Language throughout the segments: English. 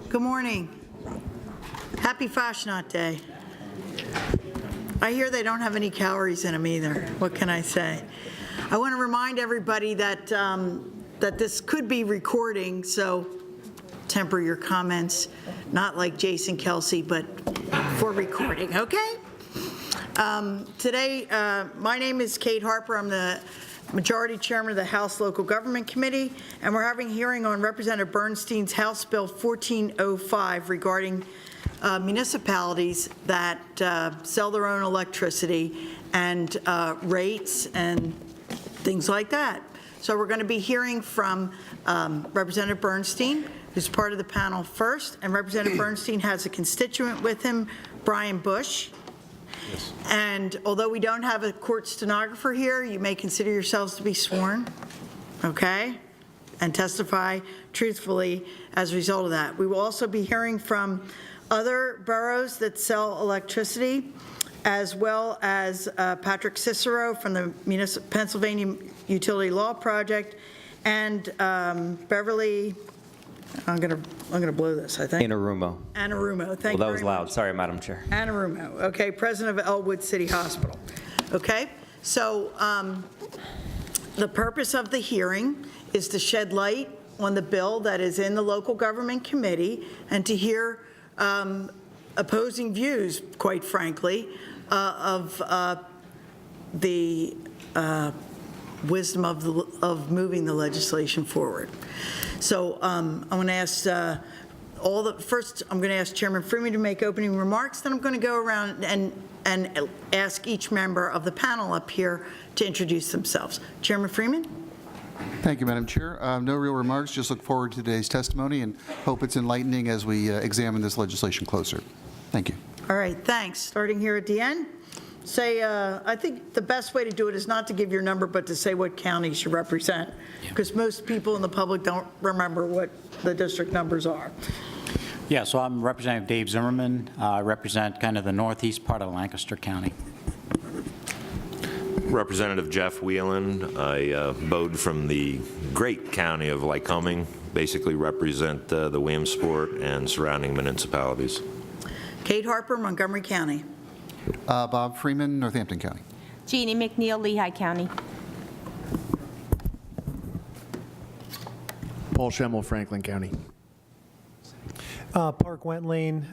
Good morning. Happy Fashnot Day. I hear they don't have any calories in them either. What can I say? I want to remind everybody that that this could be recording, so temper your comments, not like Jason Kelsey, but for recording, okay? Today, my name is Kate Harper. I'm the Majority Chairman of the House Local Government Committee, and we're having a hearing on Representative Bernstine's House Bill 1405 regarding municipalities that sell their own electricity and rates and things like that. So we're going to be hearing from Representative Bernstine, who's part of the panel first, and Representative Bernstine has a constituent with him, Brian Bush. Yes. And although we don't have a court stenographer here, you may consider yourselves to be sworn, okay, and testify truthfully as a result of that. We will also be hearing from other boroughs that sell electricity, as well as Patrick Cicero from the Pennsylvania Utility Law Project, and Beverly, I'm gonna blow this, I think. Anarumo. Anarumo, thank you very much. Well, that was loud. Sorry, Madam Chair. Anarumo, okay, president of Elwood City Hospital. Okay, so the purpose of the hearing is to shed light on the bill that is in the local government committee and to hear opposing views, quite frankly, of the wisdom of moving the legislation forward. So I'm going to ask first I'm going to ask Chairman Freeman to make opening remarks, then I'm going to go around and ask each member of the panel up here to introduce themselves. Chairman Freeman? Thank you, Madam Chair. No real remarks, just look forward to today's testimony and hope it's enlightening as we examine this legislation closer. Thank you. All right, thanks. Starting here at the end, say, I think the best way to do it is not to give your number, but to say what counties you represent, because most people in the public don't remember what the district numbers are. Yeah, so I'm Representative Dave Zimmerman. I represent kind of the northeast part of Lancaster County. Representative Jeff Whelan. I bode from the great county of Lycoming, basically represent the Williamsport and surrounding municipalities. Kate Harper, Montgomery County. Bob Freeman, Northampton County. Jeannie McNeil, Lehigh County. Paul Schemmel, Franklin County. Park Wentling,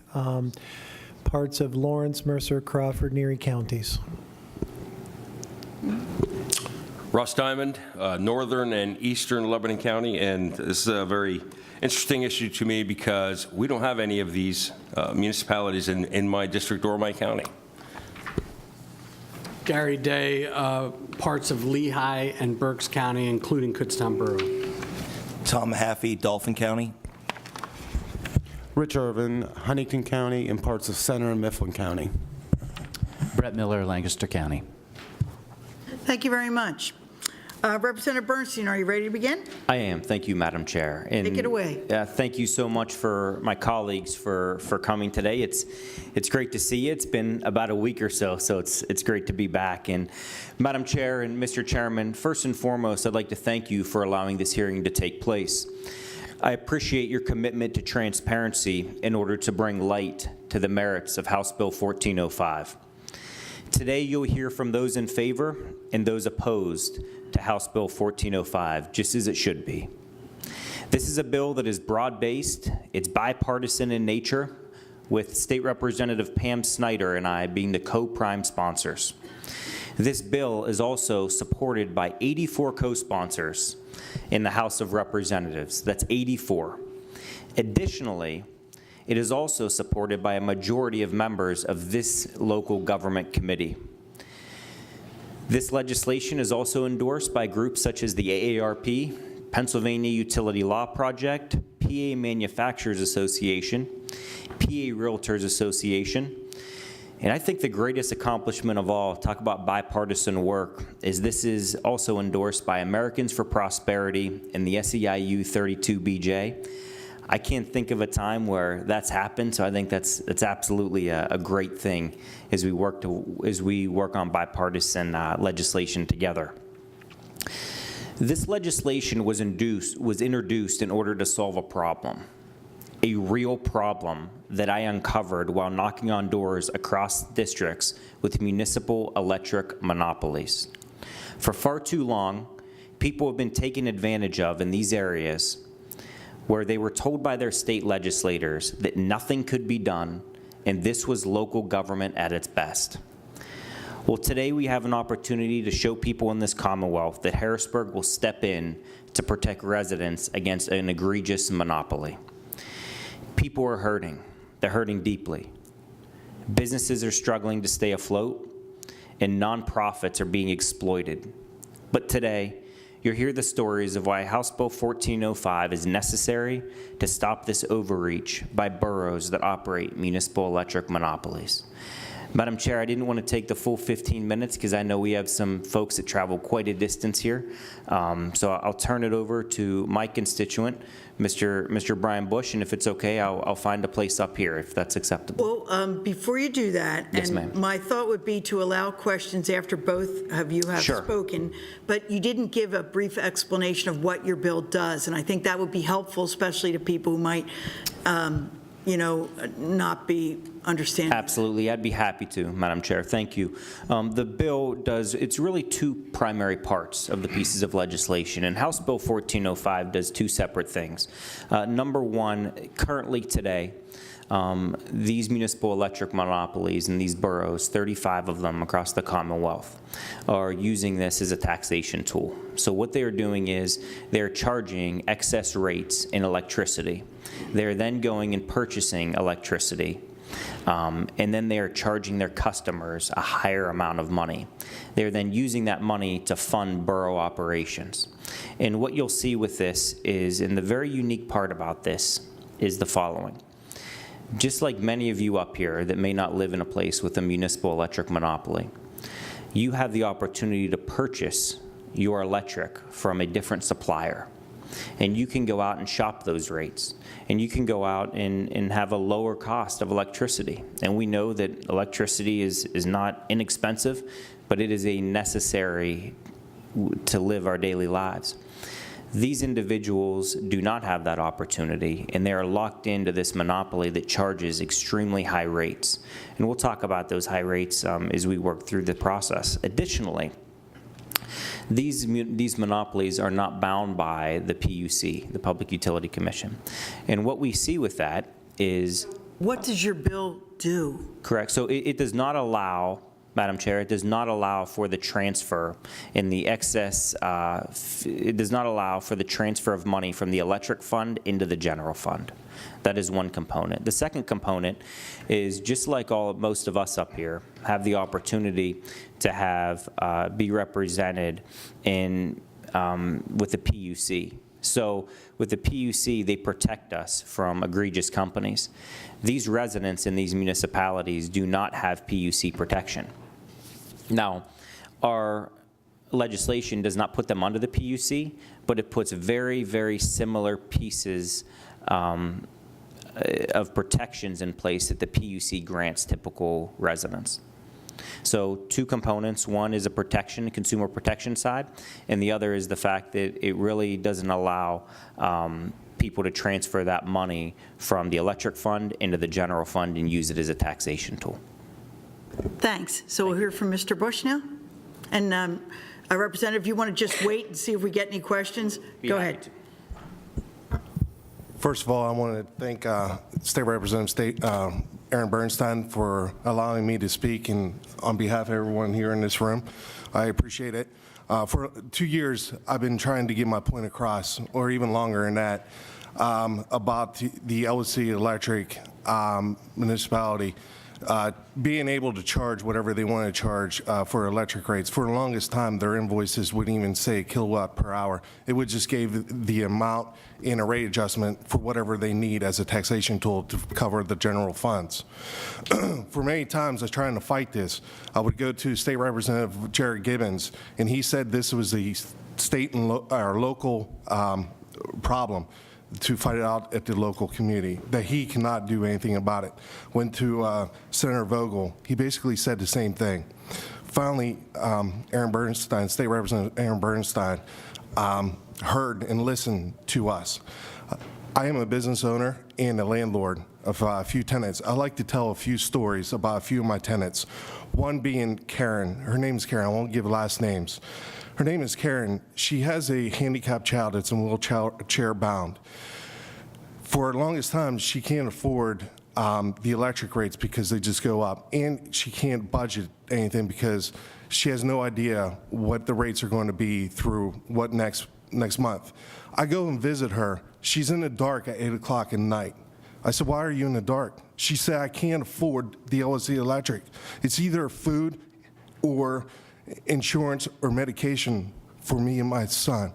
parts of Lawrence, Mercer, Crawford, and Erie counties. Ross Diamond, northern and eastern Lebanon County, and this is a very interesting issue to me because we don't have any of these municipalities in my district or my county. Gary Day, parts of Lehigh and Berks County, including Kutztown Borough. Tom Haffey, Dauphin County. Rich Irvin, Huntington County, and parts of Center and Mifflin County. Brett Miller, Lancaster County. Thank you very much. Representative Bernstine, are you ready to begin? I am. Thank you, Madam Chair. And take it away. Thank you so much for my colleagues for coming today. It's great to see you. It's been about a week or so it's great to be back. And Madam Chair and Mr. Chairman, first and foremost, I'd like to thank you for allowing this hearing to take place. I appreciate your commitment to transparency in order to bring light to the merits of House Bill 1405. Today, you'll hear from those in favor and those opposed to House Bill 1405, just as it should be. This is a bill that is broad-based, it's bipartisan in nature, with State Representative Pam Snyder and I being the co-prime sponsors. This bill is also supported by 84 co-sponsors in the House of Representatives. That's 84. Additionally, it is also supported by a majority of members of this local government committee. This legislation is also endorsed by groups such as the AARP, Pennsylvania Utility Law Project, PA Manufacturers Association, PA Realtors Association, and I think the greatest accomplishment of all, talk about bipartisan work, is this is also endorsed by Americans for Prosperity and the SEIU 32BJ. I can't think of a time where that's happened, so I think that's absolutely a great thing as we work on bipartisan legislation together. This legislation was introduced in order to solve a problem. a real problem that I uncovered while knocking on doors across districts with municipal electric monopolies. For far too long, people have been taken advantage of in these areas where they were told by their state legislators that nothing could be done, and this was local government at its best. Well, today we have an opportunity to show people in this Commonwealth that Harrisburg will step in to protect residents against an egregious monopoly. People are hurting. They're hurting deeply. Businesses are struggling to stay afloat, and nonprofits are being exploited. But today, you'll hear the stories of why House Bill 1405 is necessary to stop this overreach by boroughs that operate municipal electric monopolies. Madam Chair, I didn't want to take the full 15 minutes because I know we have some folks that travel quite a distance here. So I'll turn it over to my constituent, Mr. Brian Bush, and if it's okay, I'll find a place up here if that's acceptable. Well, before you do that, Yes, and ma'am. my thought would be to allow questions after both of you have Sure. spoken, but you didn't give a brief explanation of what your bill does, and I think that would be helpful, especially to people who might, not be understanding. Absolutely, I'd be happy to, Madam Chair, thank you. The bill does, it's really two primary parts of the pieces of legislation, and House Bill 1405 does two separate things. Number one, currently today, these municipal electric monopolies in these boroughs, 35 of them across the Commonwealth, are using this as a taxation tool. So what they are doing is they're charging excess rates in electricity. They're then going and purchasing electricity, and then they are charging their customers a higher amount of money. They're then using that money to fund borough operations. And what you'll see with this is, and the very unique part about this is the following. Just like many of you up here that may not live in a place with a municipal electric monopoly, you have the opportunity to purchase your electric from a different supplier. And you can go out and shop those rates. And you can go out and have a lower cost of electricity. And we know that electricity is not inexpensive, but it is a necessary to live our daily lives. These individuals do not have that opportunity, and they are locked into this monopoly that charges extremely high rates. And we'll talk about those high rates as we work through the process. Additionally, these monopolies are not bound by the PUC, the Public Utility Commission. And what we see with that is... What does your bill do? Correct. So it does not allow, Madam Chair, it does not allow for the transfer in the excess, it does not allow for the transfer of money from the electric fund into the general fund. That is one component. The second component is, just like most of us up here have the opportunity to have be represented in with the PUC. So with the PUC, they protect us from egregious companies. These residents in these municipalities do not have PUC protection. Now, our legislation does not put them under the PUC, but it puts very, very similar pieces of protections in place that the PUC grants typical residents. So two components. One is a protection, consumer protection side, and the other is the fact that it really doesn't allow people to transfer that money from the electric fund into the general fund and use it as a taxation tool. Thanks. So we'll hear from Mr. Bush now. And Representative, if you want to just wait and see if we get any questions, go ahead. First of all, I want to thank State Representative Aaron Bernstine for allowing me to speak and on behalf of everyone here in this room. I appreciate it. For 2 years, I've been trying to get my point across, or even longer than that, about the LC Electric municipality being able to charge whatever they want to charge for electric rates. For the longest time, their invoices wouldn't even say kilowatt per hour. It would just give the amount in a rate adjustment for whatever they need as a taxation tool to cover the general funds. For many times, I was trying to fight this. I would go to State Representative Jared Gibbons, and he said this was the state and local problem to fight it out at the local community, that he cannot do anything about it. Went to Senator Vogel. He basically said the same thing. Finally, Aaron Bernstine, State Representative Aaron Bernstine, heard and listened to us. I am a business owner and a landlord of a few tenants. I like to tell a few stories about a few of my tenants. One being Karen. Her name is Karen. I won't give last names. Her name is Karen. She has a handicapped child that's in wheelchair bound. For the longest time, she can't afford the electric rates because they just go up, and she can't budget anything because she has no idea what the rates are going to be through what next month. I go and visit her. She's in the dark at 8 o'clock at night. I said, why are you in the dark? She said, I can't afford the LSC electric. It's either food or insurance or medication for me and my son.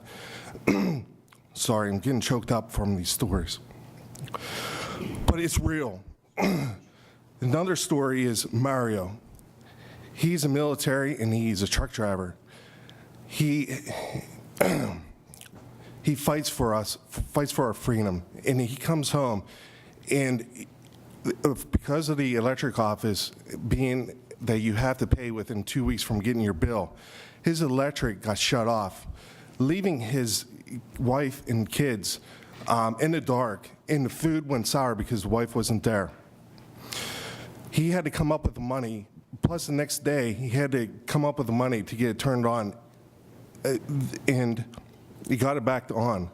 Sorry, I'm getting choked up from these stories. But it's real. Another story is Mario. He's a military and he's a truck driver. He fights for us, fights for our freedom, and he comes home, and because of the electric office being that you have to pay within 2 weeks from getting your bill, his electric got shut off, leaving his wife and kids in the dark, and the food went sour because the wife wasn't there. He had to come up with the money, plus the next day he had to come up with the money to get it turned on, and he got it back on.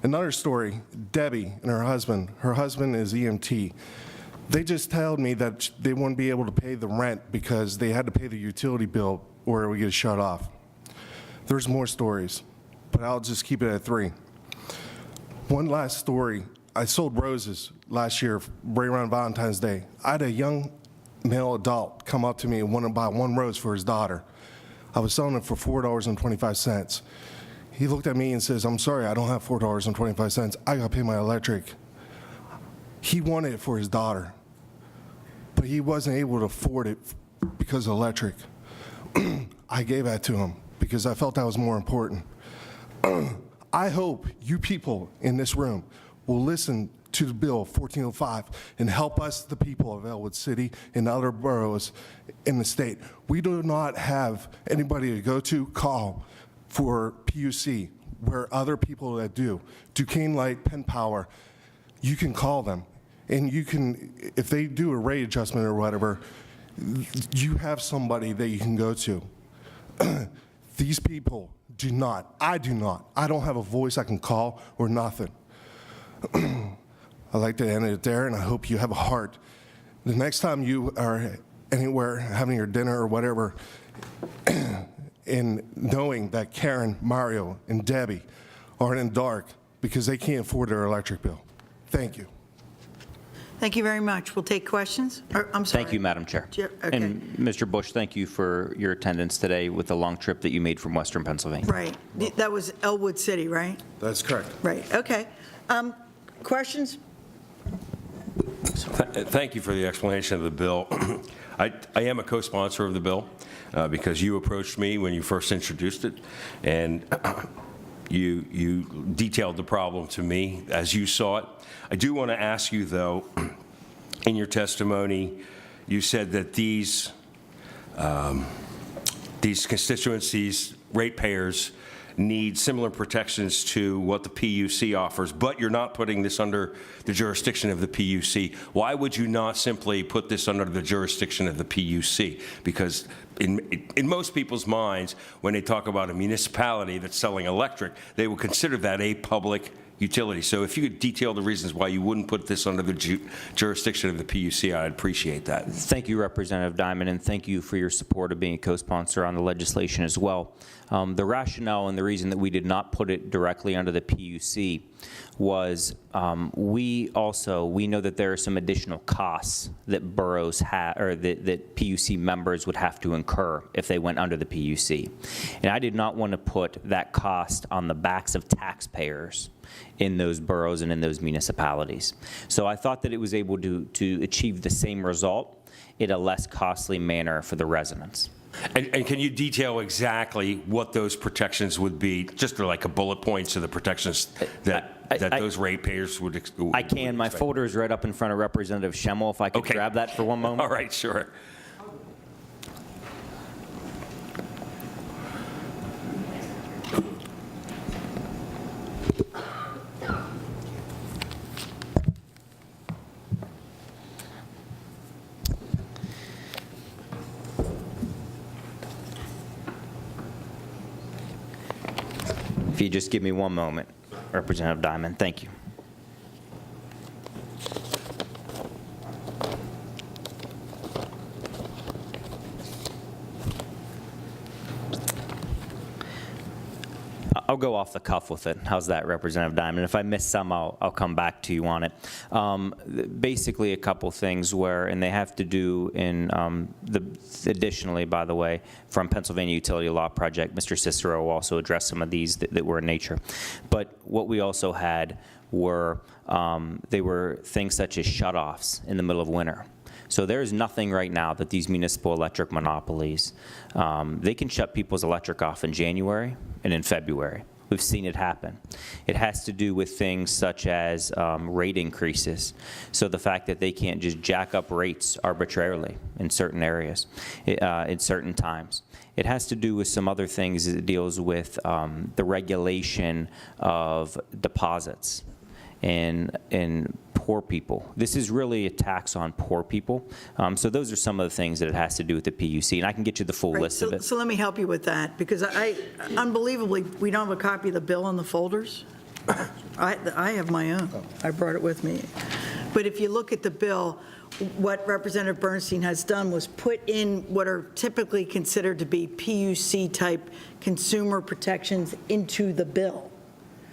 Another story, Debbie and her husband is EMT. They just told me that they wouldn't be able to pay the rent because they had to pay the utility bill or it would get shut off. There's more stories, but I'll just keep it at 3. One last story. I sold roses last year, right around Valentine's Day. I had a young male adult come up to me and wanted to buy 1 rose for his daughter. I was selling it for $4.25. He looked at me and says, I'm sorry, I don't have $4.25. I got to pay my electric. He wanted it for his daughter, but he wasn't able to afford it because of electric. I gave that to him because I felt that was more important. I hope you people in this room will listen to the bill 1405 and help us, the people of Elwood City and other boroughs in the state. We do not have anybody to go to, call for PUC, where other people that do. Duquesne Light, Penn Power, you can call them. And you can, if they do a rate adjustment or whatever, you have somebody that you can go to. These people do not. I do not. I don't have a voice I can call or nothing. I'd like to end it there, and I hope you have a heart. The next time you are anywhere having your dinner or whatever, and knowing that Karen, Mario, and Debbie are in the dark because they can't afford their electric bill. Thank you. Thank you very much. We'll take questions. I'm sorry. Thank you, Madam Chair. Okay. And Mr. Bush, thank you for your attendance today with the long trip that you made from Western Pennsylvania. Right. That was Elwood City, right? That's correct. Right. Okay. Questions? Thank you for the explanation of the bill. I am a co-sponsor of the bill because you approached me when you first introduced it, and you detailed the problem to me as you saw it. I do want to ask you, though, in your testimony, you said that these constituencies, ratepayers, need similar protections to what the PUC offers, but you're not putting this under the jurisdiction of the PUC. Why would you not simply put this under the jurisdiction of the PUC? Because in most people's minds, when they talk about a municipality that's selling electric, they would consider that a public utility. So if you could detail the reasons why you wouldn't put this under the jurisdiction of the PUC, I'd appreciate that. Thank you, Representative Diamond, and thank you for your support of being a co-sponsor on the legislation as well. The rationale and the reason that we did not put it directly under the PUC was we know that there are some additional costs that boroughs have, or that PUC members would have to incur if they went under the PUC. And I did not want to put that cost on the backs of taxpayers in those boroughs and in those municipalities. So I thought that it was able to achieve the same result in a less costly manner for the residents. And can you detail exactly what those protections would be, just like a bullet points of the protections that those ratepayers would expect? I can. My folder is right up in front of Representative Schemmel. If I could grab that for one moment. All right, sure. If you just give me one moment, Representative Diamond, thank you. I'll go off the cuff with it. How's that, Representative Diamond? If I miss some, I'll come back to you on it. Basically, a couple things and they have to do in, additionally, by the way, from Pennsylvania Utility Law Project, Mr. Cicero also addressed some of these that were in nature. But what we also had were, they were things such as shutoffs in the middle of winter. So there is nothing right now that these municipal electric monopolies, they can shut people's electric off in January and in February. We've seen it happen. It has to do with things such as rate increases. So the fact that they can't just jack up rates arbitrarily in certain areas, in certain times. It has to do with some other things. It deals with the regulation of deposits in poor people. This is really a tax on poor people. So those are some of the things that it has to do with the PUC, and I can get you the full list of it. So let me help you with that, because unbelievably, we don't have a copy of the bill in the folders. I have my own. I brought it with me. But if you look at the bill, what Representative Bernstine has done was put in what are typically considered to be PUC-type consumer protections into the bill.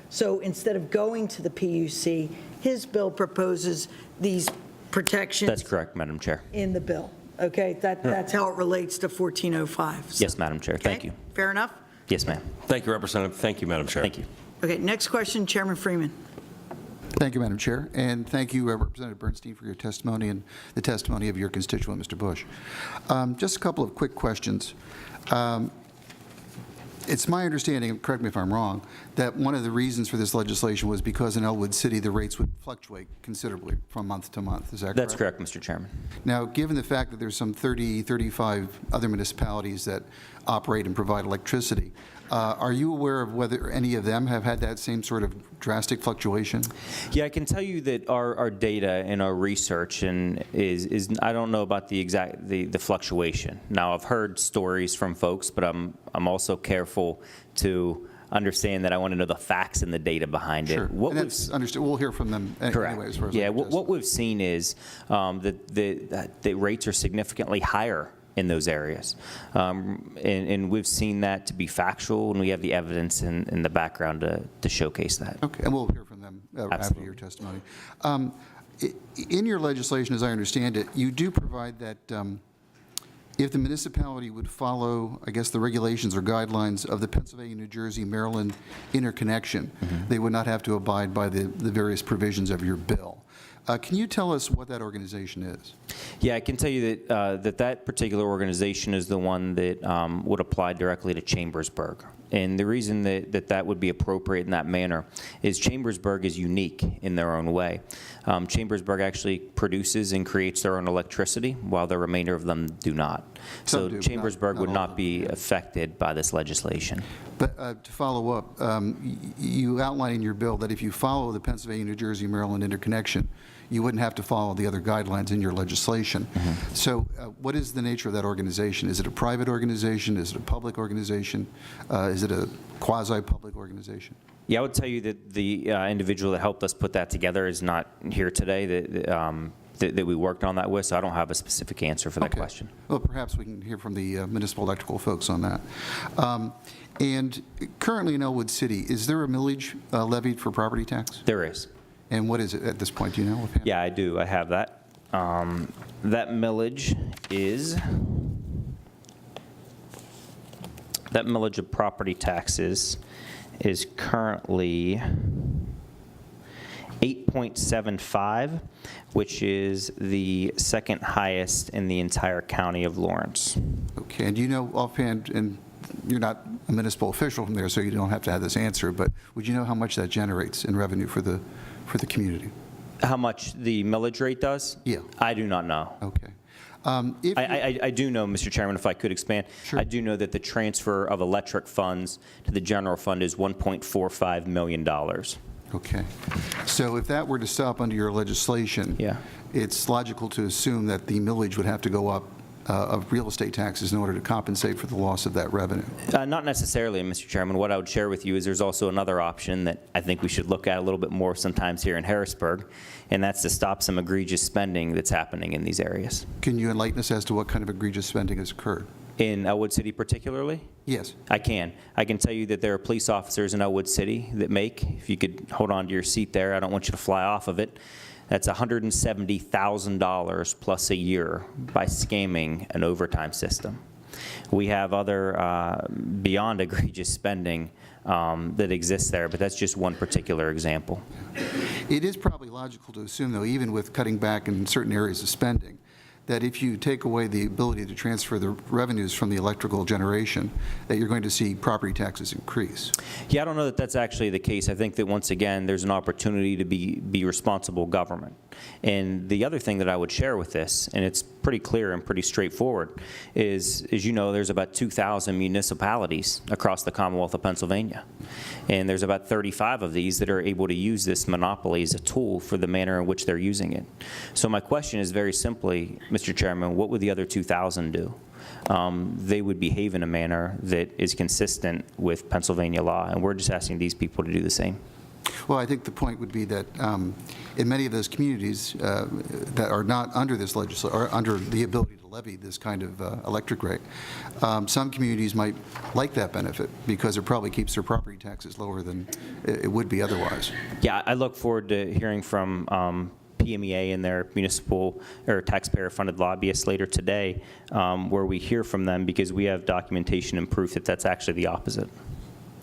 So instead of going to the PUC, his bill proposes these protections. That's correct, Madam Chair. In the bill. Okay, that's how it relates to 1405. So, Yes, Madam Chair. Thank you. Fair enough? Yes, ma'am. Thank you, Representative. Thank you, Madam Chair. Thank you. Okay, next question, Chairman Freeman. Thank you, Madam Chair, and thank you, Representative Bernstein, for your testimony and the testimony of your constituent, Mr. Bush. Just a couple of quick questions. It's my understanding, correct me if I'm wrong, that one of the reasons for this legislation was because in Elwood City, the rates would fluctuate considerably from month to month. Is that correct? That's correct, Mr. Chairman. Now, given the fact that there's some 30, 35 other municipalities that operate and provide electricity, are you aware of whether any of them have had that same sort of drastic fluctuation? Yeah, I can tell you that our data and our research is I don't know about the exact the fluctuation. Now, I've heard stories from folks, but I'm also careful to understand that I want to know the facts and the data behind Sure. it. And that's understood. We'll hear from them Correct. anyway. As far as Yeah, I'm what we've seen is that the rates are significantly higher in those areas. And we've seen that to be factual, and we have the evidence in the background to showcase that. Okay, and we'll hear from them after your testimony. In your legislation, as I understand it, you do provide that if the municipality would follow, I guess, the regulations or guidelines of the Pennsylvania, New Jersey, Maryland interconnection, they would not have to abide by the various provisions of your bill. Can you tell us what that organization is? Yeah, I can tell you that that particular organization is the one that would apply directly to Chambersburg. And the reason that would be appropriate in that manner is Chambersburg is unique in their own way. Chambersburg actually produces and creates their own electricity, while the remainder of them do not. So Chambersburg would not be affected by this legislation. But to follow up, you outline in your bill that if you follow the Pennsylvania, New Jersey, Maryland interconnection, you wouldn't have to follow the other guidelines in your legislation. So what is the nature of that organization? Is it a private organization? Is it a public organization? Is it a quasi-public organization? Yeah, I would tell you that the individual that helped us put that together is not here today, that we worked on that with, so I don't have a specific answer for that question. Well, perhaps we can hear from the municipal electrical folks on that. And currently in Elwood City, is there a millage levied for property tax? There is. And what is it at this point? Do you know? Yeah, I do. I have that. That millage of property taxes is currently 8.75, which is the second highest in the entire county of Lawrence. Okay, and do you know offhand, and you're not a municipal official from there, so you don't have to have this answer, but would you know how much that generates in revenue for the community? How much the millage rate does? Yeah. I do not know. Okay. I do know, Mr. Chairman, if I could expand, Sure. I do know that the transfer of electric funds to the general fund is $1.45 million. Okay. So if that were to stop under your legislation, Yeah. it's logical to assume that the millage would have to go up of real estate taxes in order to compensate for the loss of that revenue? Not necessarily, Mr. Chairman. What I would share with you is there's also another option that I think we should look at a little bit more sometimes here in Harrisburg, and that's to stop some egregious spending that's happening in these areas. Can you enlighten us as to what kind of egregious spending has occurred? In Elwood City particularly? Yes. I can. I can tell you that there are police officers in Elwood City that make, if you could hold on to your seat there, I don't want you to fly off of it, that's $170,000 plus a year by scamming an overtime system. We have other beyond egregious spending that exists there, but that's just one particular example. It is probably logical to assume, though, even with cutting back in certain areas of spending, that if you take away the ability to transfer the revenues from the electrical generation, that you're going to see property taxes increase. Yeah, I don't know that that's actually the case. I think that once again, there's an opportunity to be responsible government. And the other thing that I would share with this, and it's pretty clear and pretty straightforward, is, as you know, there's about 2,000 municipalities across the Commonwealth of Pennsylvania. And there's about 35 of these that are able to use this monopoly as a tool for the manner in which they're using it. So my question is very simply, Mr. Chairman, what would the other 2,000 do? They would behave in a manner that is consistent with Pennsylvania law, and we're just asking these people to do the same. Well, I think the point would be that in many of those communities that are not under this legislation, or under the ability to levy this kind of electric rate, some communities might like that benefit because it probably keeps their property taxes lower than it would be otherwise. Yeah, I look forward to hearing from PMEA and their municipal or taxpayer-funded lobbyists later today, where we hear from them, because we have documentation and proof that that's actually the opposite.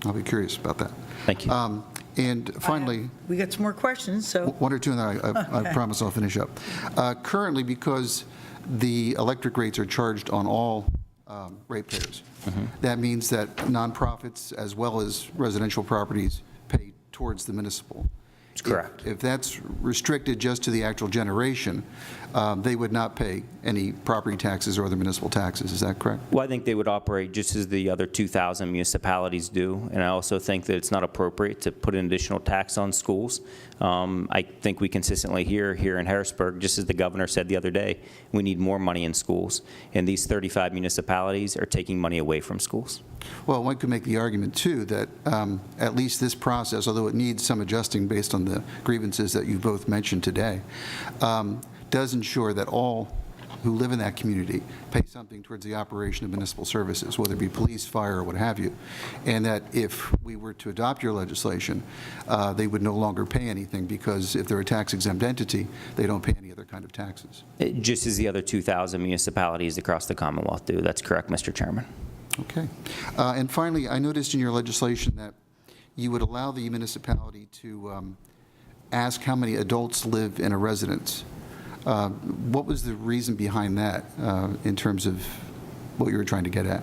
I'll be curious about that. Thank you. And finally, We got some more questions, so. one or two, and then I Okay. promise I'll finish up. Currently, because the electric rates are charged on all ratepayers, that means that nonprofits as well as residential properties pay towards the municipal. That's correct. If that's restricted just to the actual generation, they would not pay any property taxes or other municipal taxes. Is that correct? Well, I think they would operate just as the other 2,000 municipalities do, and I also think that it's not appropriate to put an additional tax on schools. I think we consistently hear here in Harrisburg, just as the governor said the other day, we need more money in schools, and these 35 municipalities are taking money away from schools. Well, one could make the argument, too, that at least this process, although it needs some adjusting based on the grievances that you both mentioned today, does ensure that all who live in that community pay something towards the operation of municipal services, whether it be police, fire, or what have you, and that if we were to adopt your legislation, they would no longer pay anything, because if they're a tax-exempt entity, they don't pay any other kind of taxes. Just as the other 2,000 municipalities across the Commonwealth do. That's correct, Mr. Chairman. Okay. And finally, I noticed in your legislation that you would allow the municipality to ask how many adults live in a residence. What was the reason behind that in terms of what you were trying to get at?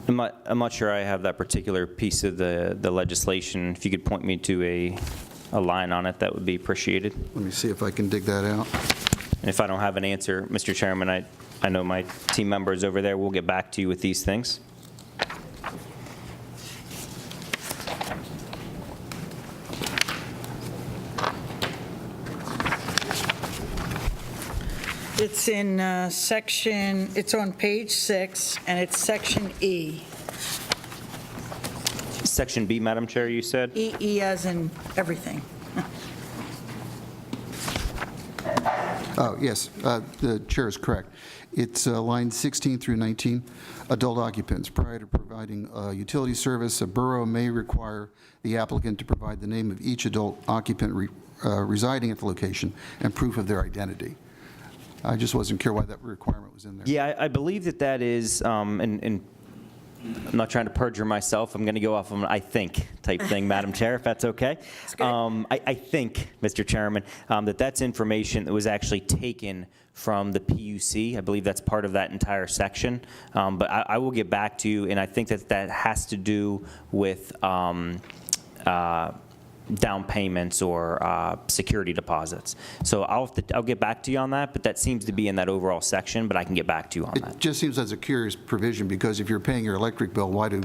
I'm not sure I have that particular piece of the legislation. If you could point me to a line on it, that would be appreciated. Let me see if I can dig that out. And if I don't have an answer, Mr. Chairman, I know my team members over there will get back to you with these things. It's in section, it's on page 6, and it's section E. Section B, Madam Chair, you said? E as in everything. Oh, yes, the chair is correct. It's lines 16 through 19. Adult occupants. Prior to providing utility service, a borough may require the applicant to provide the name of each adult occupant residing at the location and proof of their identity. I just wasn't clear why that requirement was in there. Yeah, I believe that is, and I'm not trying to perjure myself. I'm going to go off of an I think type thing, Madam Chair, if that's okay. I think, Mr. Chairman, that's information that was actually taken from the PUC. I believe that's part of that entire section. But I will get back to you, and I think that has to do with down payments or security deposits. So I'll get back to you on that, but that seems to be in that overall section, but I can get back to you on that. It just seems as a curious provision, because if you're paying your electric bill, why do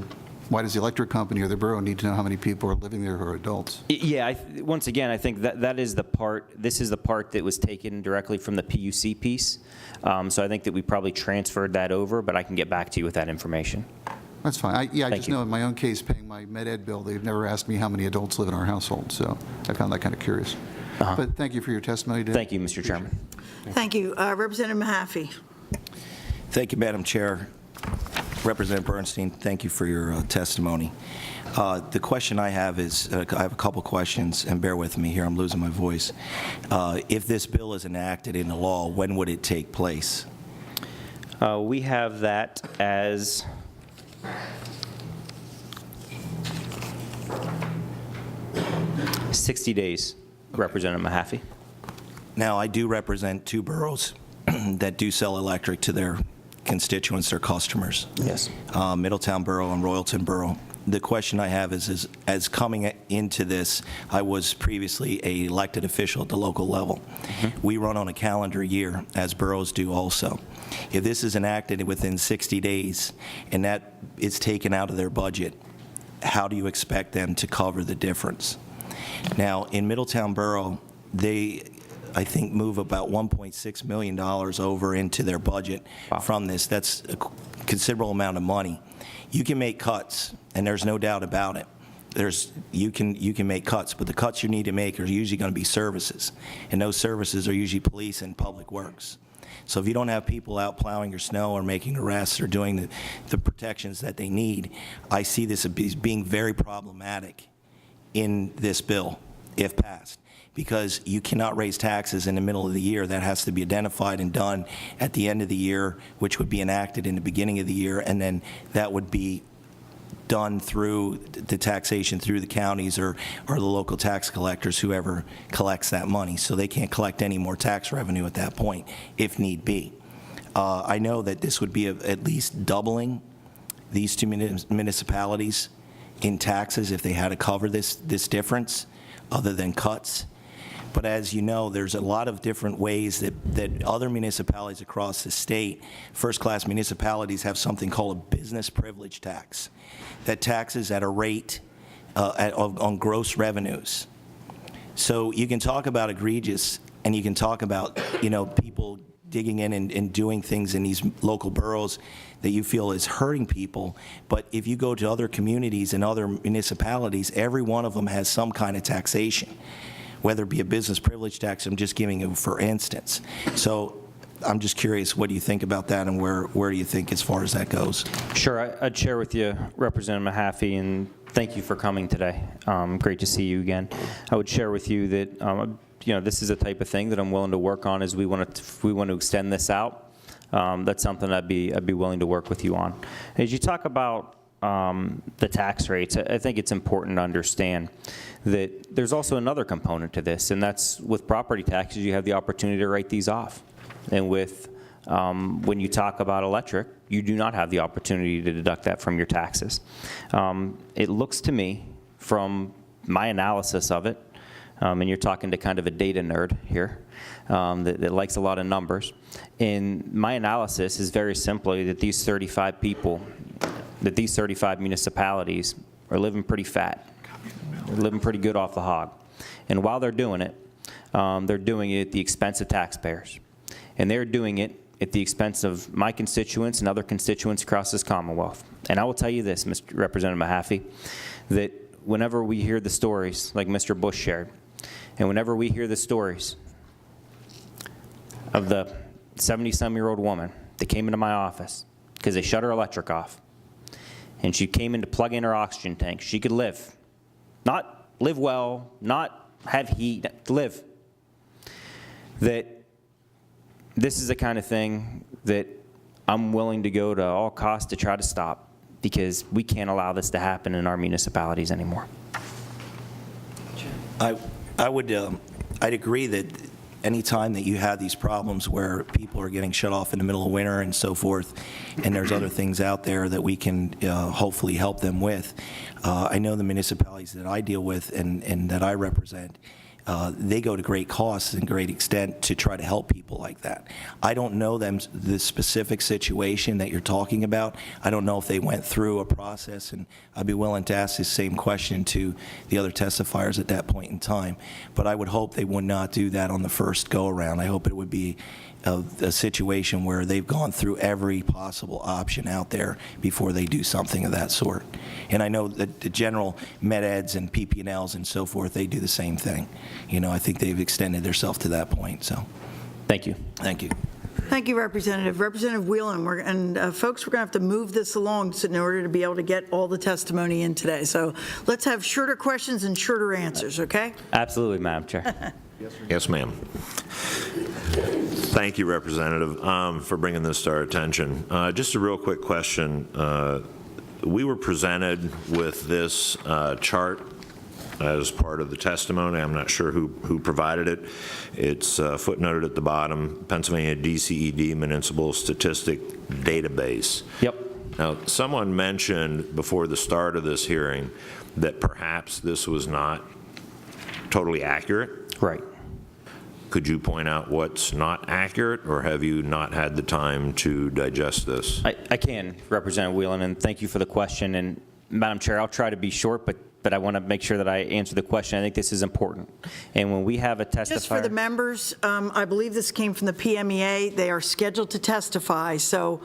why does the electric company or the borough need to know how many people are living there who are adults? Yeah, once again, I think that is the part, this is the part that was taken directly from the PUC piece. So I think that we probably transferred that over, but I can get back to you with that information. That's fine. I Thank just you. know in my own case, paying my med ed bill, they've never asked me how many adults live in our household, so I found that kind of curious. But thank you for your testimony today. Thank you, Mr. Chairman. Thank you. Representative Mahaffey. Thank you, Madam Chair. Representative Bernstine, thank you for your testimony. The question I have is, I have a couple questions, and bear with me here, I'm losing my voice. If this bill is enacted into law, when would it take place? We have that as 60 days, Representative Mahaffey. Now, I do represent 2 boroughs that do sell electric to their constituents, their customers. Yes. Middletown Borough and Royalton Borough. The question I have is as coming into this, I was previously an elected official at the local level. We run on a calendar year, as boroughs do also. If this is enacted within 60 days and that is taken out of their budget, how do you expect them to cover the difference? Now, in Middletown Borough, they, I think, move about $1.6 million over into their budget from this. That's a considerable amount of money. You can make cuts, and there's no doubt about it. You can make cuts, but the cuts you need to make are usually going to be services, and those services are usually police and public works. So if you don't have people out plowing your snow or making arrests or doing the protections that they need, I see this as being very problematic in this bill, if passed, because you cannot raise taxes in the middle of the year. That has to be identified and done at the end of the year, which would be enacted in the beginning of the year, and then that would be done through the taxation through the counties or the local tax collectors, whoever collects that money. So they can't collect any more tax revenue at that point, if need be. I know that this would be at least doubling these 2 municipalities in taxes if they had to cover this difference, other than cuts. But as you know, there's a lot of different ways that other municipalities across the state, first-class municipalities, have something called a business privilege tax that taxes at a rate on gross revenues. So you can talk about egregious, and you can talk about, people digging in and doing things in these local boroughs that you feel is hurting people. But if you go to other communities and other municipalities, every one of them has some kind of taxation, whether it be a business privilege tax. I'm just giving you for instance. So I'm just curious, what do you think about that, and where do you think as far as that goes? Sure, I'd share with you, Representative Mahaffey, and thank you for coming today. Great to see you again. I would share with you that this is the type of thing that I'm willing to work on as we want to extend this out. That's something I'd be willing to work with you on. As you talk about the tax rates, I think it's important to understand that there's also another component to this, and that's with property taxes, you have the opportunity to write these off. And with when you talk about electric, you do not have the opportunity to deduct that from your taxes. It looks to me, from my analysis of it, and you're talking to kind of a data nerd here that likes a lot of numbers. And my analysis is very simply that these 35 people, that these 35 municipalities are living pretty fat. They're living pretty good off the hog. And while they're doing it at the expense of taxpayers. And they're doing it at the expense of my constituents and other constituents across this Commonwealth. And I will tell you this, Mr. Representative Mahaffey, that whenever we hear the stories like Mr. Bush shared, and whenever we hear the stories of the 70-some-year-old woman that came into my office because they shut her electric off, and she came in to plug in her oxygen tank, she could live. Not live well, not have heat, live. That this is the kind of thing that I'm willing to go to all costs to try to stop, because we can't allow this to happen in our municipalities anymore. I'd agree that any time that you have these problems where people are getting shut off in the middle of winter and so forth, and there's other things out there that we can hopefully help them with. I know the municipalities that I deal with and that I represent, they go to great costs and great extent to try to help people like that. I don't know the specific situation that you're talking about. I don't know if they went through a process, and I'd be willing to ask the same question to the other testifiers at that point in time. But I would hope they would not do that on the first go-around. I hope it would be a situation where they've gone through every possible option out there before they do something of that sort. And I know that the general med eds and PP&Ls and so forth, they do the same thing. You know, I think they've extended themselves to that point, so. Thank you. Thank you. Thank you, Representative. Representative Whelan, folks, we're going to have to move this along in order to be able to get all the testimony in today. So let's have shorter questions and shorter answers, okay? Absolutely, Madam Chair. Yes, ma'am. Thank you, Representative, for bringing this to our attention. Just a real quick question. We were presented with this chart as part of the testimony. I'm not sure who provided it. It's footnoted at the bottom, Pennsylvania DCED Municipal Statistic Database. Yep. Now, someone mentioned before the start of this hearing that perhaps this was not totally accurate. Right. Could you point out what's not accurate, or have you not had the time to digest this? I can, Representative Whelan, and thank you for the question. And Madam Chair, I'll try to be short, but I want to make sure that I answer the question. I think this is important. And when we have a testifier... Just for the members, I believe this came from the PMEA. They are scheduled to testify, so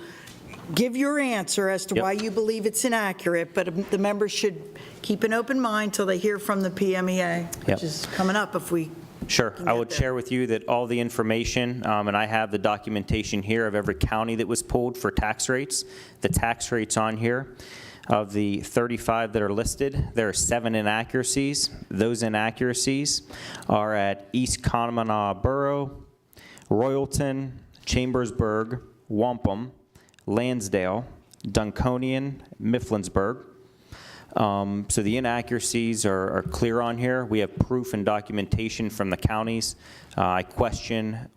give your answer as to why you believe it's inaccurate, but the members should keep an open mind till they hear from the PMEA, which is coming up if we... Sure. I would share with you that all the information, and I have the documentation here of every county that was pulled for tax rates. The tax rates on here, of the 35 that are listed, there are 7 inaccuracies. Those inaccuracies are at East Conemaugh Borough, Royalton, Chambersburg, Wampum, Lansdale, Dunconian, Mifflinsburg. So the inaccuracies are clear on here. We have proof and documentation from the counties. I question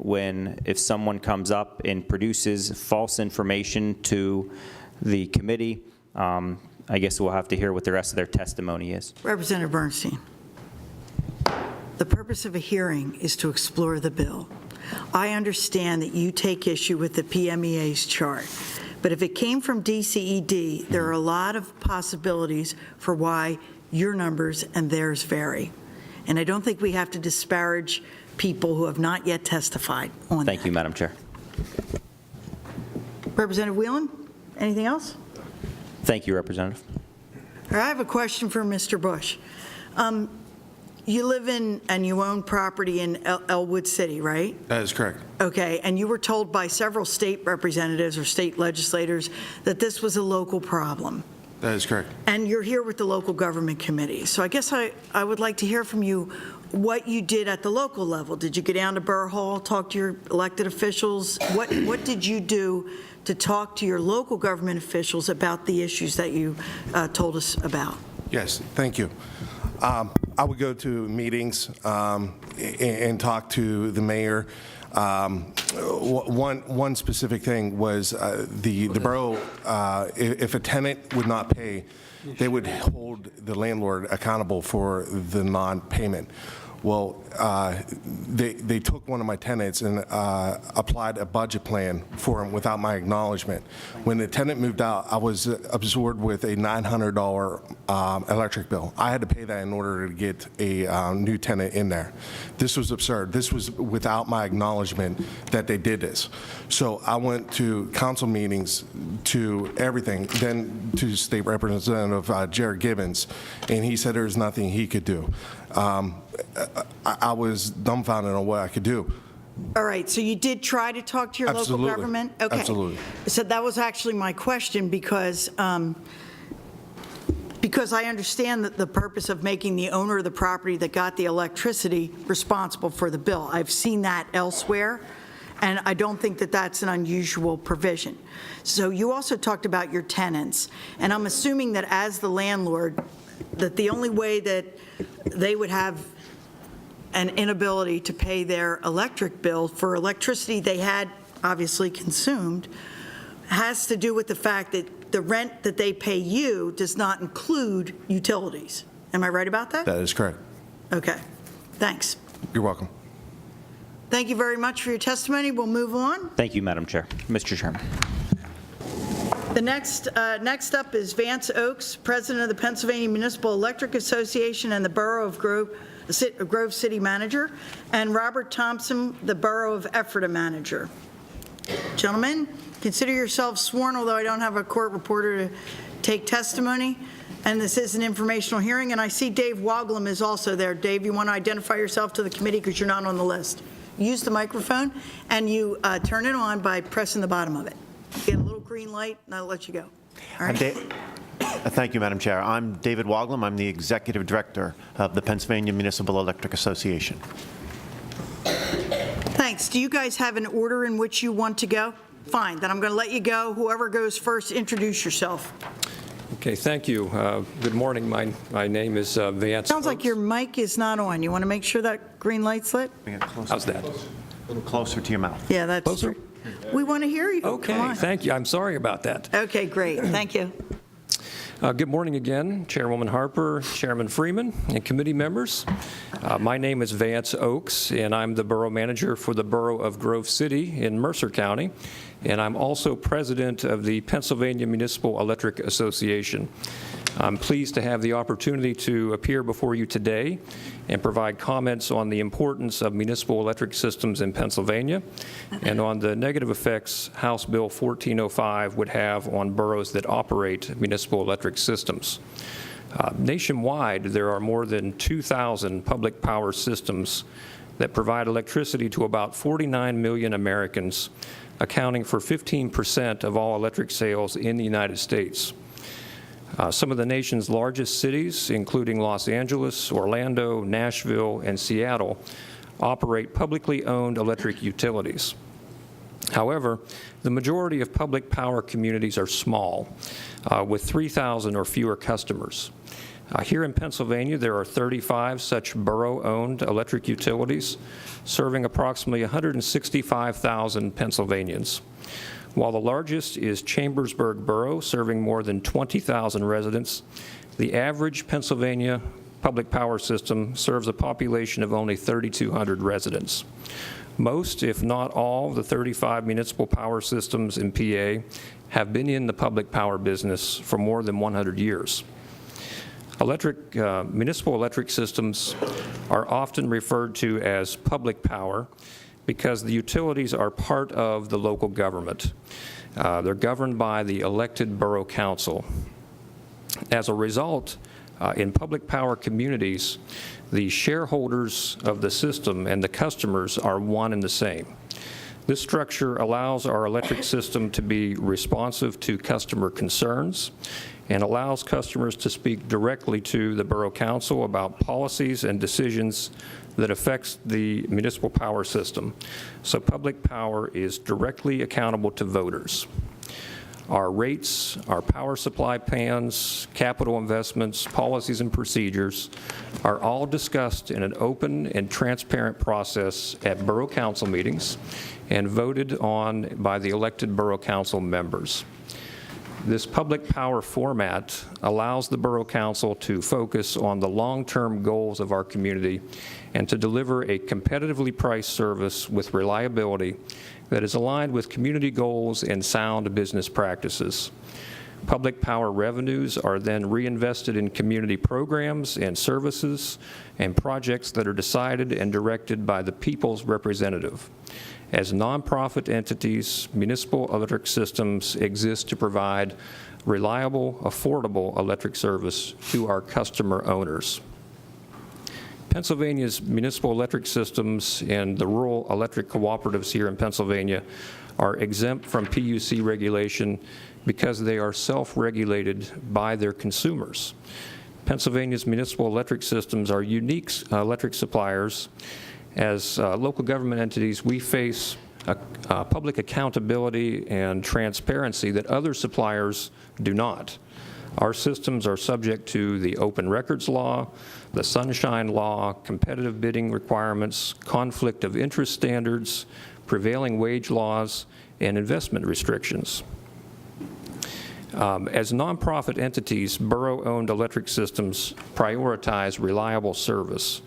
if someone comes up and produces false information to the committee. I guess we'll have to hear what the rest of their testimony is. Representative Bernstine, the purpose of a hearing is to explore the bill. I understand that you take issue with the PMEA's chart. But if it came from DCED, there are a lot of possibilities for why your numbers and theirs vary. And I don't think we have to disparage people who have not yet testified on that. Thank you, Madam Chair. Representative Whelan, anything else? Thank you, Representative. I have a question for Mr. Bush. You live in and you own property in Elwood City, right? That is correct. Okay, and you were told by several state representatives or state legislators that this was a local problem. That is correct. And you're here with the local government committee. So I guess I would like to hear from you what you did at the local level. Did you go down to Borough Hall, talk to your elected officials? What did you do to talk to your local government officials about the issues that you told us about? Yes, thank you. I would go to meetings and talk to the mayor. One specific thing was the borough, if a tenant would not pay, they would hold the landlord accountable for the non-payment. Well, they took one of my tenants and applied a budget plan for him without my acknowledgement. When the tenant moved out, I was absorbed with a $900 electric bill. I had to pay that in order to get a new tenant in there. This was absurd. This was without my acknowledgement that they did this. So I went to council meetings, to everything, then to State Representative Jared Gibbons, and he said there was nothing he could do. I was dumbfounded on what I could do. All right, so you did try to talk to your local government? Okay. Absolutely. So that was actually my question because I understand that the purpose of making the owner of the property that got the electricity responsible for the bill. I've seen that elsewhere, and I don't think that that's an unusual provision. So you also talked about your tenants, and I'm assuming that as the landlord, that the only way that they would have an inability to pay their electric bill for electricity they had obviously consumed has to do with the fact that the rent that they pay you does not include utilities. Am I right about that? That is correct. Okay, thanks. You're welcome. Thank you very much for your testimony. We'll move on. Thank you, Madam Chair. Mr. Chairman. The next up is Vance Oakes, President of the Pennsylvania Municipal Electric Association and the Borough of Grove City Manager, and Robert Thompson, the Borough of Ephrata Manager. Gentlemen, consider yourselves sworn, although I don't have a court reporter to take testimony, and this is an informational hearing, and I see Dave Woglum is also there. Dave, you want to identify yourself to the committee because you're not on the list. Use the microphone, and you turn it on by pressing the bottom of it. Get a little green light, and I'll let you go. All right? Thank you, Madam Chair. I'm David Woglum. I'm the Executive Director of the Pennsylvania Municipal Electric Association. Thanks. Do you guys have an order in which you want to go? Fine, then I'm going to let you go. Whoever goes first, introduce yourself. Okay, thank you. Good morning. My name is Vance. Sounds like your mic is not on. You want to make sure that green light's lit? How's that? A little closer to your mouth. Yeah, that's Closer? We want to hear you. Okay, Come on. thank you. I'm sorry about that. Okay, great. Thank you. Good morning again, Chairwoman Harper, Chairman Freeman, and committee members. My name is Vance Oakes, and I'm the Borough Manager for the Borough of Grove City in Mercer County, and I'm also President of the Pennsylvania Municipal Electric Association. I'm pleased to have the opportunity to appear before you today and provide comments on the importance of municipal electric systems in Pennsylvania and on the negative effects House Bill 1405 would have on boroughs that operate municipal electric systems. Nationwide, there are more than 2,000 public power systems that provide electricity to about 49 million Americans, accounting for 15% of all electric sales in the United States. Some of the nation's largest cities, including Los Angeles, Orlando, Nashville, and Seattle, operate publicly owned electric utilities. However, the majority of public power communities are small, with 3,000 or fewer customers. Here in Pennsylvania, there are 35 such borough-owned electric utilities, serving approximately 165,000 Pennsylvanians. While the largest is Chambersburg Borough, serving more than 20,000 residents, the average Pennsylvania public power system serves a population of only 3,200 residents. Most, if not all, the 35 municipal power systems in PA have been in the public power business for more than 100 years. Municipal electric systems are often referred to as public power because the utilities are part of the local government. They're governed by the elected borough council. As a result, in public power communities, the shareholders of the system and the customers are one and the same. This structure allows our electric system to be responsive to customer concerns and allows customers to speak directly to the borough council about policies and decisions that affects the municipal power system. So public power is directly accountable to voters. Our rates, our power supply plans, capital investments, policies, and procedures are all discussed in an open and transparent process at borough council meetings and voted on by the elected borough council members. This public power format allows the borough council to focus on the long-term goals of our community and to deliver a competitively priced service with reliability that is aligned with community goals and sound business practices. Public power revenues are then reinvested in community programs and services and projects that are decided and directed by the people's representative. As nonprofit entities, municipal electric systems exist to provide reliable, affordable electric service to our customer owners. Pennsylvania's municipal electric systems and the rural electric cooperatives here in Pennsylvania are exempt from PUC regulation because they are self-regulated by their consumers. Pennsylvania's municipal electric systems are unique electric suppliers. As local government entities, we face public accountability and transparency that other suppliers do not. Our systems are subject to the Open Records Law, the Sunshine Law, competitive bidding requirements, conflict of interest standards, prevailing wage laws, and investment restrictions. As nonprofit entities, borough-owned electric systems prioritize reliable service.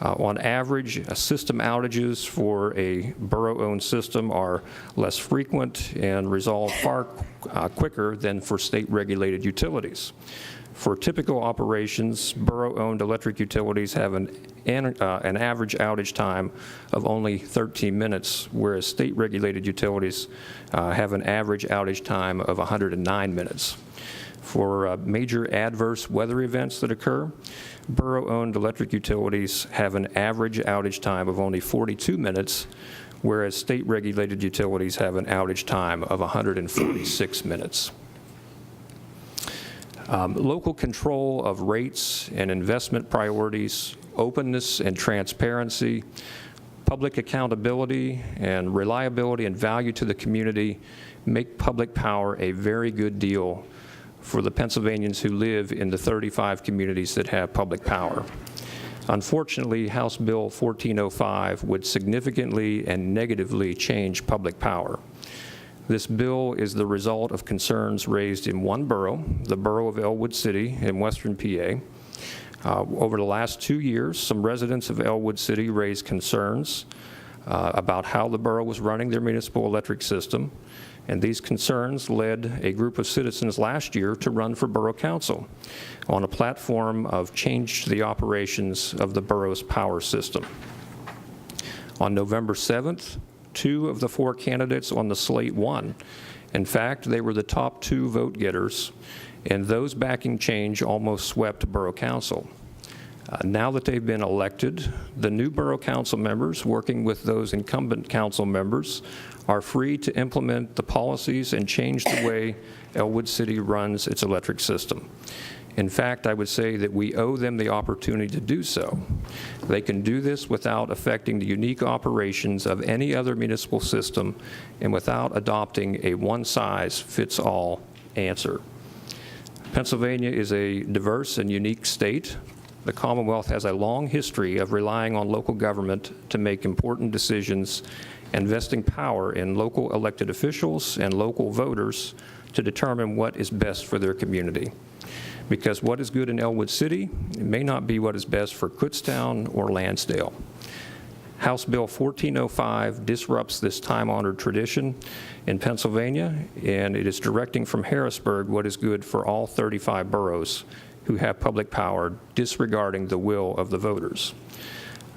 On average, system outages for a borough-owned system are less frequent and resolve far quicker than for state-regulated utilities. For typical operations, borough-owned electric utilities have an average outage time of only 13 minutes, whereas state-regulated utilities have an average outage time of 109 minutes. For major adverse weather events that occur, borough-owned electric utilities have an average outage time of only 42 minutes, whereas state-regulated utilities have an outage time of 146 minutes. Local control of rates and investment priorities, openness and transparency, public accountability, and reliability and value to the community make public power a very good deal for the Pennsylvanians who live in the 35 communities that have public power. Unfortunately, House Bill 1405 would significantly and negatively change public power. This bill is the result of concerns raised in one borough, the borough of Elwood City in western PA. Over the last 2 years, some residents of Elwood City raised concerns about how the borough was running their municipal electric system, and these concerns led a group of citizens last year to run for borough council on a platform of change to the operations of the borough's power system. On November 7th, 2 of the 4 candidates on the slate won. In fact, they were the top 2 vote getters, and those backing change almost swept borough council. Now that they've been elected, the new borough council members, working with those incumbent council members, are free to implement the policies and change the way Elwood City runs its electric system. In fact, I would say that we owe them the opportunity to do so. They can do this without affecting the unique operations of any other municipal system and without adopting a one-size-fits-all answer. Pennsylvania is a diverse and unique state. The Commonwealth has a long history of relying on local government to make important decisions and vesting power in local elected officials and local voters to determine what is best for their community. Because what is good in Elwood City may not be what is best for Kutztown or Lansdale. House Bill 1405 disrupts this time-honored tradition in Pennsylvania, and it is directing from Harrisburg what is good for all 35 boroughs who have public power, disregarding the will of the voters.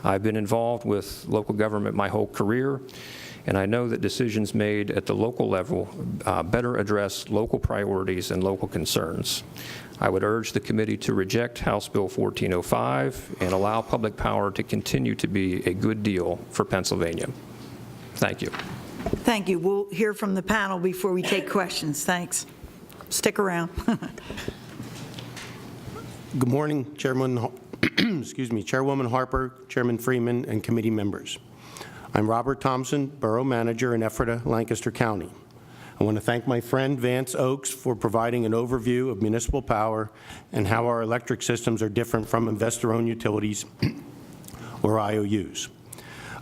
I've been involved with local government my whole career, and I know that decisions made at the local level better address local priorities and local concerns. I would urge the committee to reject House Bill 1405 and allow public power to continue to be a good deal for Pennsylvania. Thank you. Thank you. We'll hear from the panel before we take questions. Thanks. Stick around. Good morning, Chairwoman Harper, Chairman Freeman, and committee members. I'm Robert Thompson, Borough Manager in Ephrata, Lancaster County. I want to thank my friend Vance Oaks for providing an overview of municipal power and how our electric systems are different from investor-owned utilities or IOUs.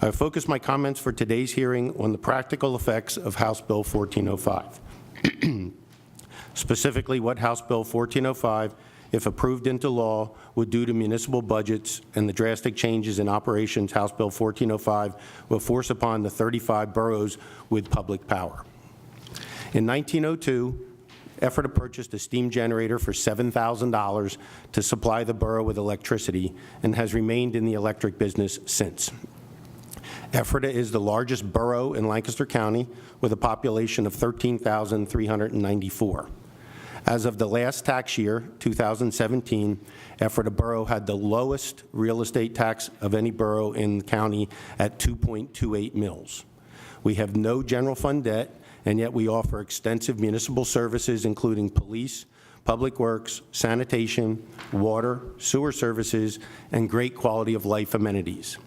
I have focused my comments for today's hearing on the practical effects of House Bill 1405. Specifically, what House Bill 1405, if approved into law, would do to municipal budgets and the drastic changes in operations House Bill 1405 will force upon the 35 boroughs with public power. In 1902, Ephrata purchased a steam generator for $7,000 to supply the borough with electricity and has remained in the electric business since. Ephrata is the largest borough in Lancaster County with a population of 13,394. As of the last tax year, 2017, Ephrata Borough had the lowest real estate tax of any borough in the county at 2.28 mills. We have no general fund debt, and yet we offer extensive municipal services including police, public works, sanitation, water, sewer services, and great quality of life amenities.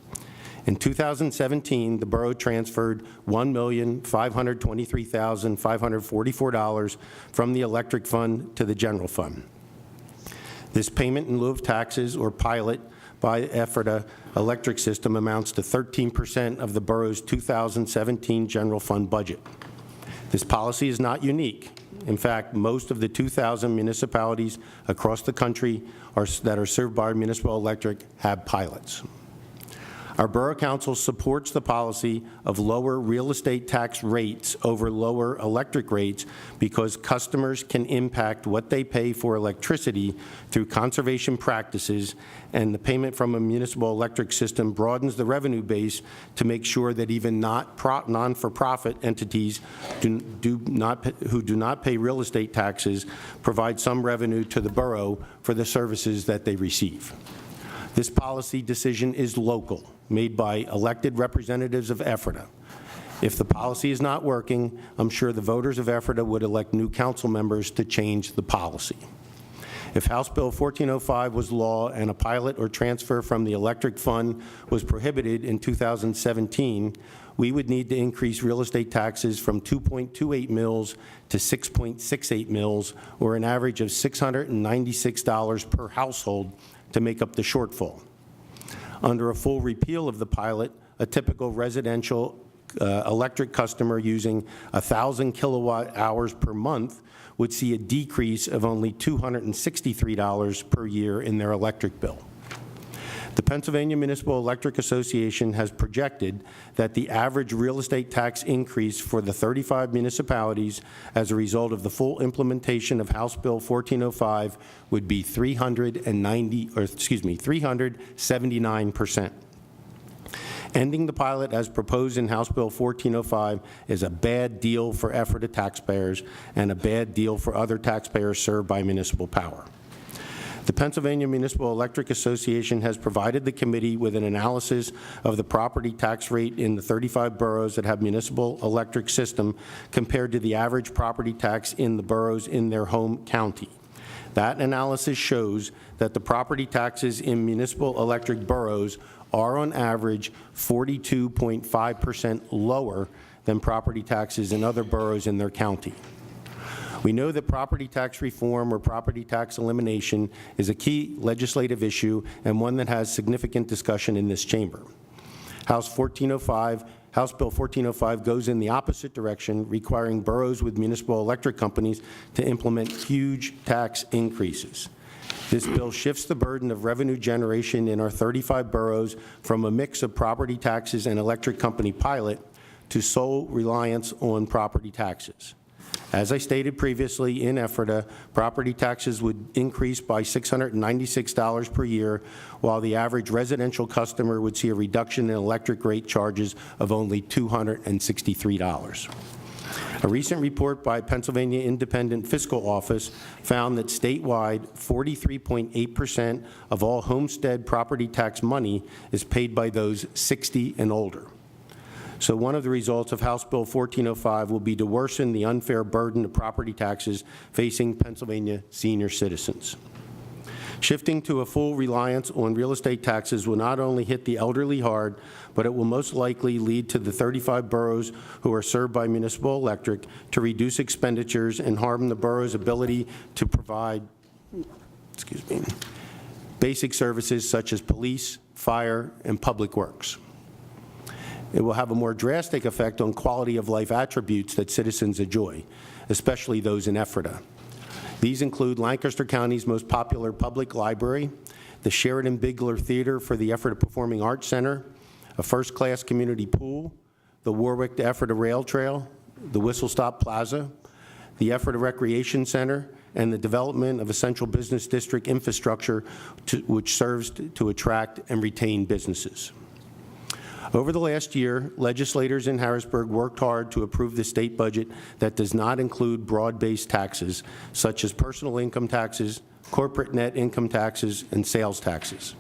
In 2017, the borough transferred $1,523,544 from the electric fund to the general fund. This payment in lieu of taxes, or pilot, by Ephrata electric system amounts to 13% of the borough's 2017 general fund budget. This policy is not unique. In fact, most of the 2,000 municipalities across the country that are served by municipal electric have pilots. Our Borough Council supports the policy of lower real estate tax rates over lower electric rates because customers can impact what they pay for electricity through conservation practices, and the payment from a municipal electric system broadens the revenue base to make sure that even non-for-profit entities who do not pay real estate taxes provide some revenue to the borough for the services that they receive. This policy decision is local, made by elected representatives of Ephrata. If the policy is not working, I'm sure the voters of Ephrata would elect new council members to change the policy. If House Bill 1405 was law and a pilot or transfer from the electric fund was prohibited in 2017, we would need to increase real estate taxes from 2.28 mils to 6.68 mils, or an average of $696 per household to make up the shortfall. Under a full repeal of the pilot, a typical residential electric customer using 1,000 kilowatt hours per month would see a decrease of only $263 per year in their electric bill. The Pennsylvania Municipal Electric Association has projected that the average real estate tax increase for the 35 municipalities as a result of the full implementation of House Bill 1405 would be 379%. Ending the pilot as proposed in House Bill 1405 is a bad deal for Ephrata taxpayers and a bad deal for other taxpayers served by municipal power. The Pennsylvania Municipal Electric Association has provided the committee with an analysis of the property tax rate in the 35 boroughs that have municipal electric system compared to the average property tax in the boroughs in their home county. That analysis shows that the property taxes in municipal electric boroughs are on average 42.5% lower than property taxes in other boroughs in their county. We know that property tax reform or property tax elimination is a key legislative issue and one that has significant discussion in this chamber. House Bill 1405 goes in the opposite direction, requiring boroughs with municipal electric companies to implement huge tax increases. This bill shifts the burden of revenue generation in our 35 boroughs from a mix of property taxes and electric company pilot to sole reliance on property taxes. As I stated previously, in Ephrata, property taxes would increase by $696 per year, while the average residential customer would see a reduction in electric rate charges of only $263. A recent report by Pennsylvania Independent Fiscal Office found that statewide, 43.8% of all homestead property tax money is paid by those 60 and older. So one of the results of House Bill 1405 will be to worsen the unfair burden of property taxes facing Pennsylvania senior citizens. Shifting to a full reliance on real estate taxes will not only hit the elderly hard, but it will most likely lead to the 35 boroughs who are served by municipal electric to reduce expenditures and harm the borough's ability to provide, basic services such as police, fire, and public works. It will have a more drastic effect on quality of life attributes that citizens enjoy, especially those in Ephrata. These include Lancaster County's most popular public library, the Sheridan Bigler Theater for the Ephrata Performing Arts Center, a first-class community pool, the Warwick to Ephrata Rail Trail, the Whistle Stop Plaza, the Ephrata Recreation Center, and the development of a central business district infrastructure which serves to attract and retain businesses. Over the last year, legislators in Harrisburg worked hard to approve the state budget that does not include broad-based taxes, such as personal income taxes, corporate net income taxes, and sales taxes.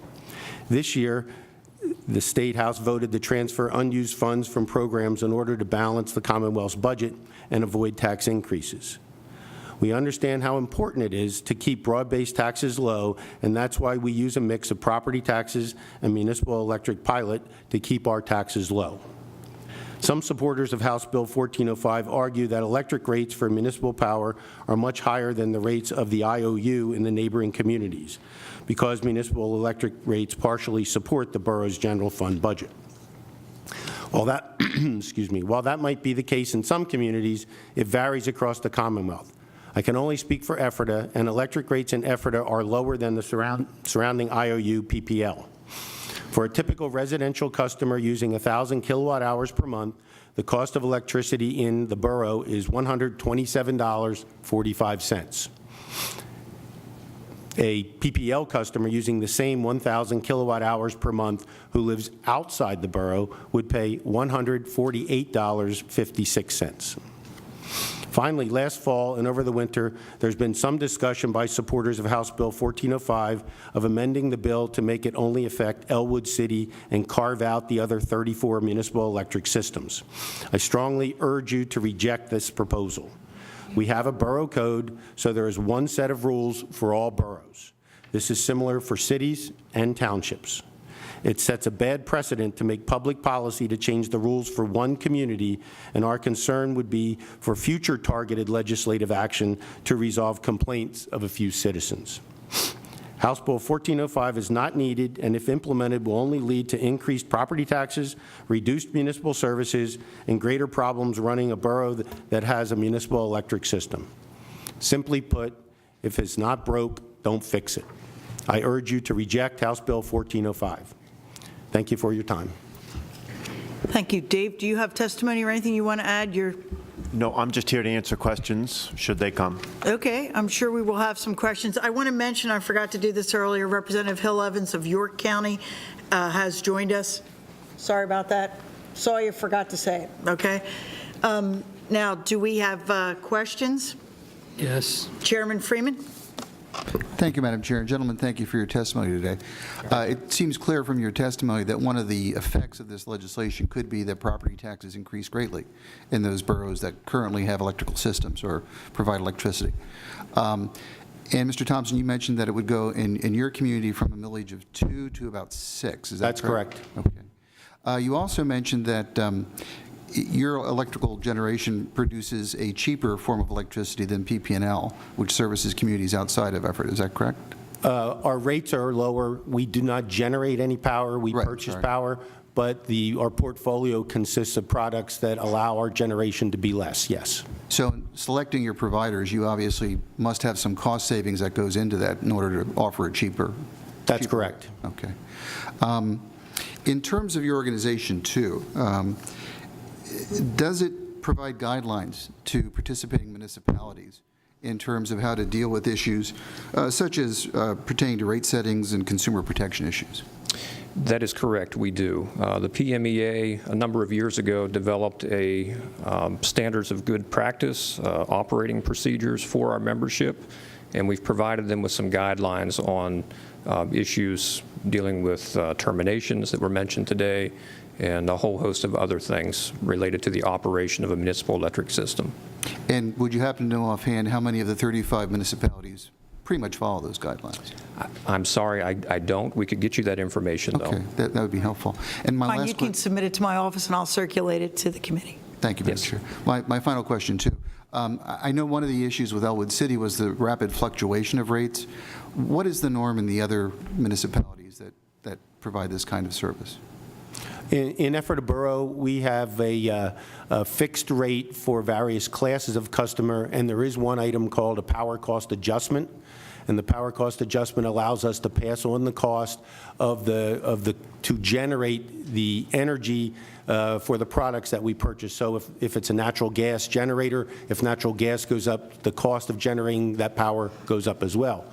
This year, the State House voted to transfer unused funds from programs in order to balance the Commonwealth's budget and avoid tax increases. We understand how important it is to keep broad-based taxes low, and that's why we use a mix of property taxes and municipal electric pilot to keep our taxes low. Some supporters of House Bill 1405 argue that electric rates for municipal power are much higher than the rates of the IOU in the neighboring communities, because municipal electric rates partially support the borough's general fund budget. While that, while that might be the case in some communities, it varies across the Commonwealth. I can only speak for Ephrata, and electric rates in Ephrata are lower than the surrounding IOU PPL. For a typical residential customer using 1,000 kilowatt hours per month, the cost of electricity in the borough is $127.45. A PPL customer using the same 1,000 kilowatt hours per month who lives outside the borough would pay $148.56. Finally, last fall and over the winter, there's been some discussion by supporters of House Bill 1405 of amending the bill to make it only affect Elwood City and carve out the other 34 municipal electric systems. I strongly urge you to reject this proposal. We have a borough code, so there is one set of rules for all boroughs. This is similar for cities and townships. It sets a bad precedent to make public policy to change the rules for one community, and our concern would be for future targeted legislative action to resolve complaints of a few citizens. House Bill 1405 is not needed, and if implemented, will only lead to increased property taxes, reduced municipal services, and greater problems running a borough that has a municipal electric system. Simply put, if it's not broke, don't fix it. I urge you to reject House Bill 1405. Thank you for your time. Thank you. Dave, do you have testimony or anything you want to add? No, I'm just here to answer questions, should they come. Okay, I'm sure we will have some questions. I want to mention, I forgot to do this earlier, Representative Hill Evans of York County has joined us. Sorry about that. Saw you, forgot to say it, okay? Now, do we have questions? Yes. Chairman Freeman? Thank you, Madam Chair. Gentlemen, thank you for your testimony today. It seems clear from your testimony that one of the effects of this legislation could be that property taxes increase greatly in those boroughs that currently have electrical systems or provide electricity. And Mr. Thompson, you mentioned that it would go in your community from a millage of 2 to about 6. Is that That's correct? Okay. You also mentioned that your electrical generation produces a cheaper form of electricity than PP&L, which services communities outside of Effort. Is that correct? Our rates are lower. We do not generate any power. We purchase power, but our portfolio consists of products that allow our generation to be less, yes. So in selecting your providers, you obviously must have some cost savings that goes into that in order to offer a cheaper. That's correct. Okay. In terms of your organization, too, does it provide guidelines to participating municipalities in terms of how to deal with issues such as pertaining to rate settings and consumer protection issues? That is correct, we do. The PMEA, a number of years ago, developed a standards of good practice, operating procedures for our membership, and we've provided them with some guidelines on issues dealing with terminations that were mentioned today, and a whole host of other things related to the operation of a municipal electric system. And would you happen to know offhand how many of the 35 municipalities pretty much follow those guidelines? I'm sorry, I don't. We could get you that information, though. Okay, that would be helpful. And my Fine, last you can submit it to my office, and I'll circulate it to the committee. Thank you, Mr. Chair. My final question, too. I know one of the issues with Elwood City was the rapid fluctuation of rates. What is the norm in the other municipalities that provide this kind of service? In Ephrata Borough, we have a fixed rate for various classes of customer, and there is one item called a power cost adjustment. And the power cost adjustment allows us to pass on the cost to generate the energy for the products that we purchase. So if it's a natural gas generator, if natural gas goes up, the cost of generating that power goes up as well.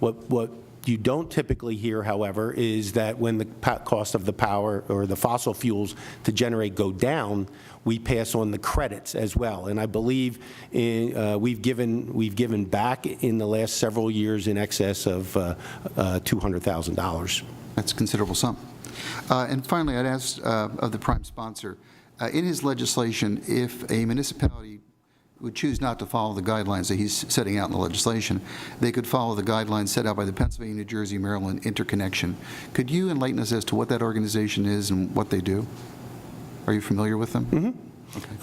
What you don't typically hear, however, is that when the cost of the power or the fossil fuels to generate go down, we pass on the credits as well. And I believe we've given back in the last several years in excess of $200,000. That's a considerable sum. And finally, I'd ask of the prime sponsor, in his legislation, if a municipality would choose not to follow the guidelines that he's setting out in the legislation, they could follow the guidelines set out by the Pennsylvania, New Jersey, Maryland Interconnection. Could you enlighten us as to what that organization is and what they do? Are you familiar with them? Mm-hmm. Okay.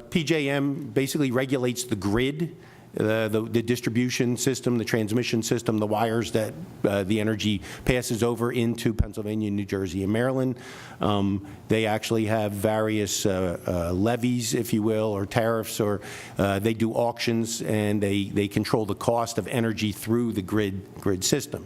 PJM basically regulates the grid, the distribution system, the transmission system, the wires that the energy passes over into Pennsylvania, New Jersey, and Maryland. They actually have various levies, if you will, or tariffs, or they do auctions, and they control the cost of energy through the grid system.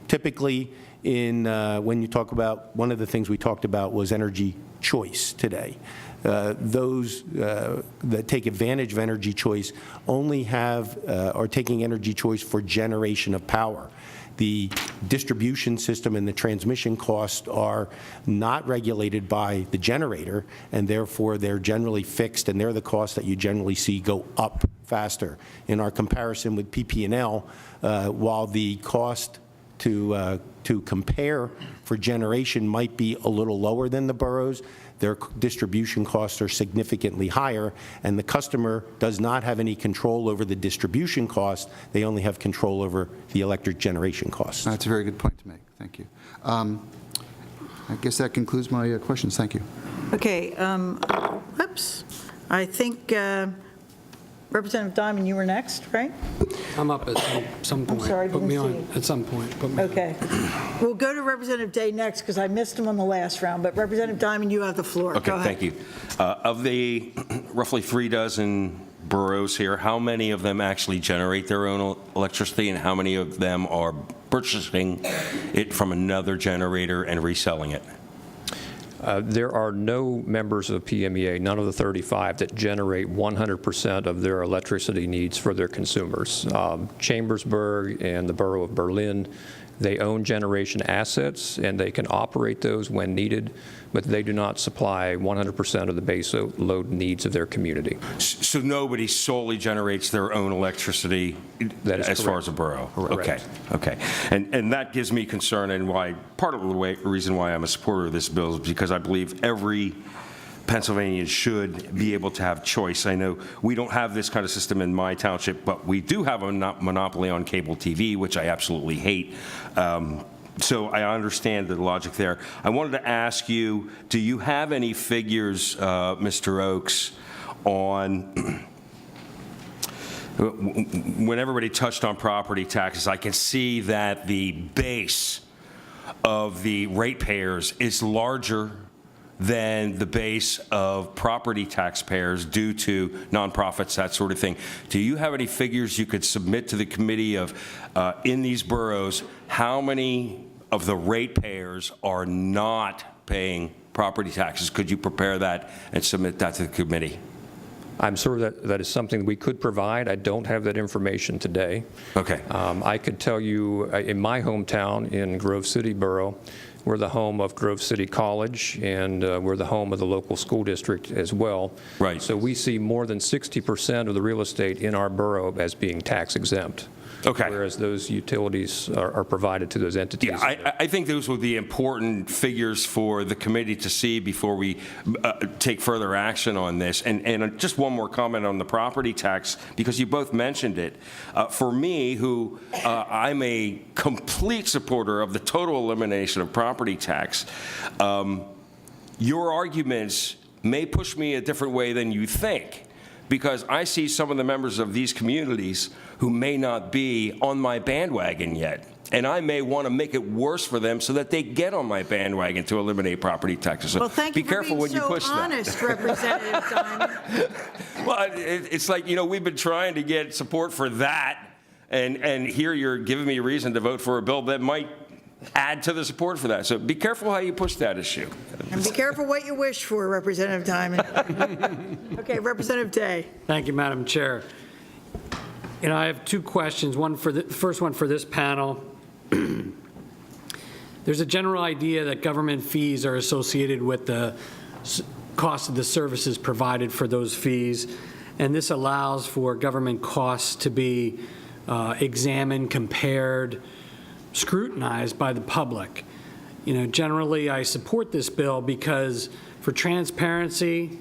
Typically, when you talk about, one of the things we talked about was energy choice today. Those that take advantage of energy choice only are taking energy choice for generation of power. The distribution system and the transmission costs are not regulated by the generator, and therefore they're generally fixed, and they're the costs that you generally see go up faster. In our comparison with PP&L, while the cost to compare for generation might be a little lower than the boroughs, their distribution costs are significantly higher, and the customer does not have any control over the distribution costs. They only have control over the electric generation costs. That's a very good point to make. Thank you. I guess that concludes my questions. Thank you. Okay, whoops. I think Representative Diamond, you were next, right? I'm up at some point. I'm sorry, I Put me didn't see on you. at some point. Put me on. Okay. We'll go to Representative Day next because I missed him on the last round, but Representative Diamond, you have the floor. Okay, Go ahead. thank you. Of the roughly 3 dozen boroughs here, how many of them actually generate their own electricity, and how many of them are purchasing it from another generator and reselling it? There are no members of PMEA, none of the 35, that generate 100% of their electricity needs for their consumers. Chambersburg and the Borough of Berlin, they own generation assets, and they can operate those when needed, but they do not supply 100% of the base load needs of their community. So nobody solely generates their own electricity as far as a borough? Correct. Okay. And that gives me concern, and why part of the reason why I'm a supporter of this bill is because I believe every Pennsylvanian should be able to have choice. I know we don't have this kind of system in my township, but we do have a monopoly on cable TV, which I absolutely hate. So I understand the logic there. I wanted to ask you, do you have any figures, Mr. Oakes, on when everybody touched on property taxes? I can see that the base of the ratepayers is larger than the base of property taxpayers due to nonprofits, that sort of thing. Do you have any figures you could submit to the committee of, in these boroughs, how many of the ratepayers are not paying property taxes? Could you prepare that and submit that to the committee? I'm sure that is something we could provide. I don't have that information today. Okay. I could tell you, in my hometown in Grove City Borough, we're the home of Grove City College, and we're the home of the local school district as well. Right. So we see more than 60% of the real estate in our borough as being tax exempt. Okay. Whereas those utilities are provided to those entities. Yeah, I think those would be important figures for the committee to see before we take further action on this. And just one more comment on the property tax, because you both mentioned it. For me, who I'm a complete supporter of the total elimination of property tax, your arguments may push me a different way than you think, because I see some of the members of these communities who may not be on my bandwagon yet. And I may want to make it worse for them so that they get on my bandwagon to eliminate property taxes. So Well, thank be you for careful being when you so push honest, that. Representative Diamond. Well, it's like, we've been trying to get support for that, and here you're giving me a reason to vote for a bill that might add to the support for that. So be careful how you push that issue. And be careful what you wish for, Representative Diamond. Okay, Representative Day. Thank you, Madam Chair. I have 2 questions. First one for this panel. There's a general idea that government fees are associated with the cost of the services provided for those fees, and this allows for government costs to be examined, compared, scrutinized by the public. Generally, I support this bill because for transparency,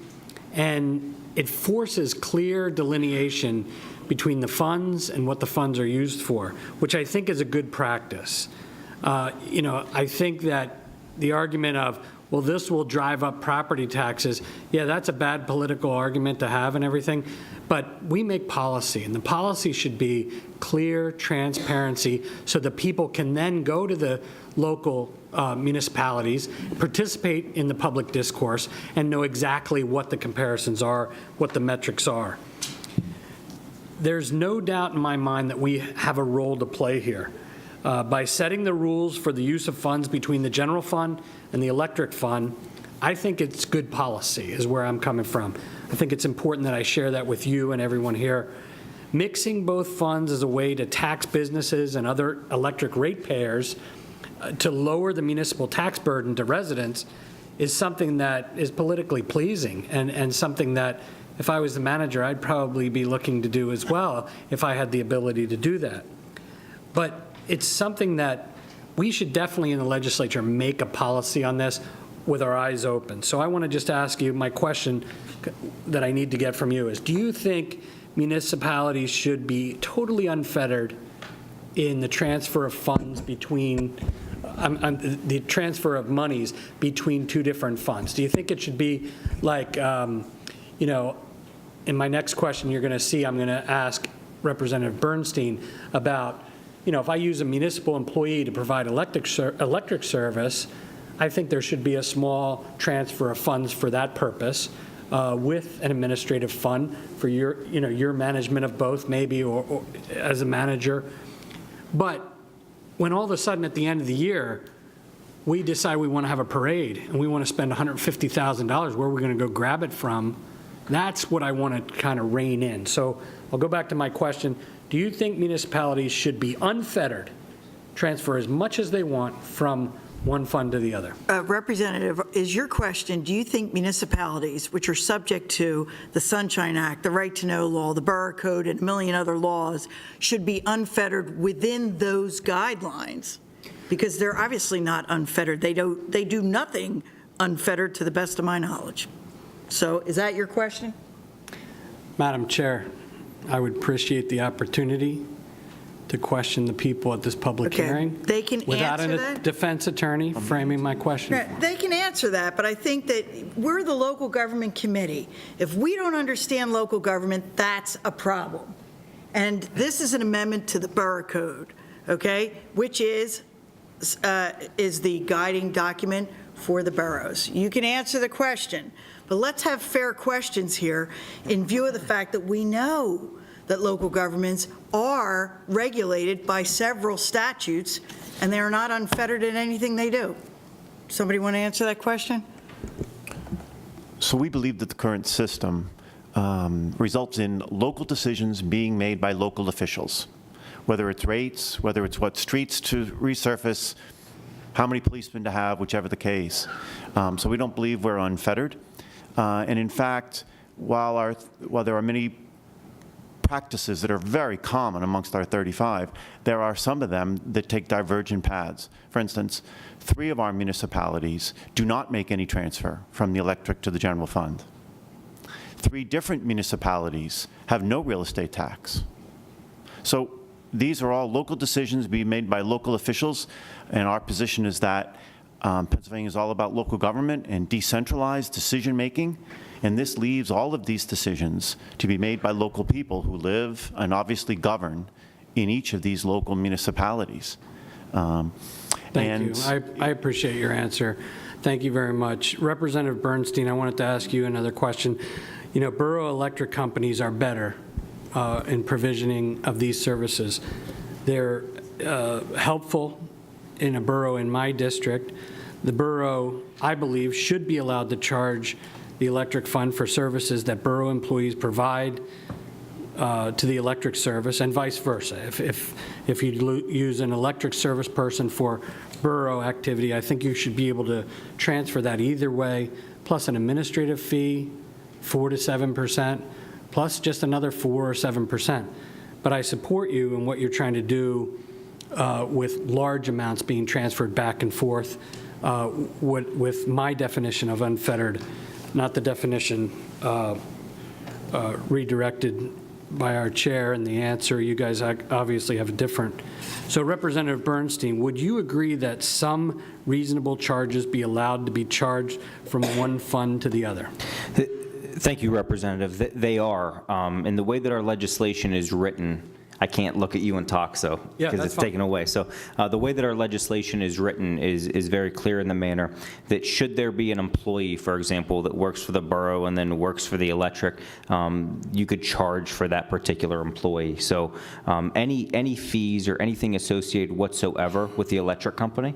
and it forces clear delineation between the funds and what the funds are used for, which I think is a good practice. I think that the argument of, well, this will drive up property taxes, yeah, that's a bad political argument to have and everything, but we make policy, and the policy should be clear transparency so that people can then go to the local municipalities, participate in the public discourse, and know exactly what the comparisons are, what the metrics are. There's no doubt in my mind that we have a role to play here. By setting the rules for the use of funds between the general fund and the electric fund, I think it's good policy, is where I'm coming from. I think it's important that I share that with you and everyone here. Mixing both funds is a way to tax businesses and other electric ratepayers to lower the municipal tax burden to residents is something that is politically pleasing and something that, if I was the manager, I'd probably be looking to do as well if I had the ability to do that. But it's something that we should definitely in the legislature make a policy on this with our eyes open. So I want to just ask you, my question that I need to get from you is, do you think municipalities should be totally unfettered in the transfer of funds between, the transfer of monies between two different funds? Do you think it should be like, you know, in my next question you're going to see, I'm going to ask Representative Bernstine about, you know, if I use a municipal employee to provide electric service, I think there should be a small transfer of funds for that purpose with an administrative fund for your, you know, your management of both maybe or as a manager. But when all of a sudden at the end of the year, we decide we want to have a parade and we want to spend $150,000, where we're going to go grab it from, that's what I want to kind of rein in. So I'll go back to my question. Do you think municipalities should be unfettered, transfer as much as they want from one fund to the other? Representative, is your question, do you think municipalities, which are subject to the Sunshine Act, the Right to Know law, the Borough Code, and a million other laws, should be unfettered within those guidelines? Because they're obviously not unfettered. They do nothing unfettered to the best of my knowledge. So is that your question? Madam Chair, I would appreciate the opportunity to question the people at this public hearing. They can without answer a that? defense attorney framing my question. Yeah, they can answer that, but I think that we're the local government committee. If we don't understand local government, that's a problem. And this is an amendment to the Borough Code, okay, which is the guiding document for the boroughs. You can answer the question, but let's have fair questions here in view of the fact that we know that local governments are regulated by several statutes, and they are not unfettered in anything they do. Somebody want to answer that question? So we believe that the current system results in local decisions being made by local officials, whether it's rates, whether it's what streets to resurface, how many policemen to have, whichever the case. So we don't believe we're unfettered. And in fact, while there are many practices that are very common amongst our 35, there are some of them that take divergent paths. For instance, 3 of our municipalities do not make any transfer from the electric to the general fund. 3 different municipalities have no real estate tax. So these are all local decisions being made by local officials, and our position is that Pennsylvania is all about local government and decentralized decision-making, and this leaves all of these decisions to be made by local people who live and obviously govern in each of these local municipalities. Thank you. I appreciate your answer. Thank you very much. Representative Bernstine, I wanted to ask you another question. You know, borough electric companies are better in provisioning of these services. They're helpful in a borough in my district. The borough, I believe, should be allowed to charge the electric fund for services that borough employees provide to the electric service, and vice versa. If you use an electric service person for borough activity, I think you should be able to transfer that either way, plus an administrative fee, 4 to 7%, plus just another 4 or 7%. But I support you in what you're trying to do with large amounts being transferred back and forth with my definition of unfettered, not the definition redirected by our chair and the answer. You guys obviously have a different. So Representative Bernstine, would you agree that some reasonable charges be allowed to be charged from one fund to the other? Thank you, Representative. They are. And the way that our legislation is written, I can't look at you and talk, so, Yeah, because that's it's fine. taken away. So the way that our legislation is written is very clear in the manner that should there be an employee, for example, that works for the borough and then works for the electric, you could charge for that particular employee. So any fees or anything associated whatsoever with the electric company,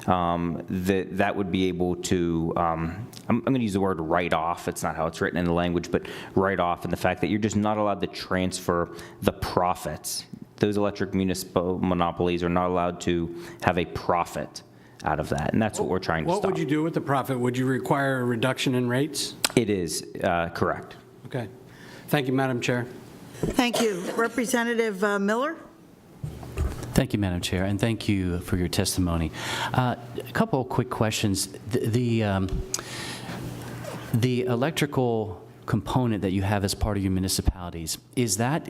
that would be able to, I'm going to use the word write off. It's not how it's written in the language, but write off in the fact that you're just not allowed to transfer the profits. Those electric municipal monopolies are not allowed to have a profit out of that, and that's what we're trying to stop. What would you do with the profit? Would you require a reduction in rates? It is correct. Okay. Thank you, Madam Chair. Thank you. Representative Miller? Thank you, Madam Chair, and thank you for your testimony. A couple of quick questions. The electrical component that you have as part of your municipalities, is that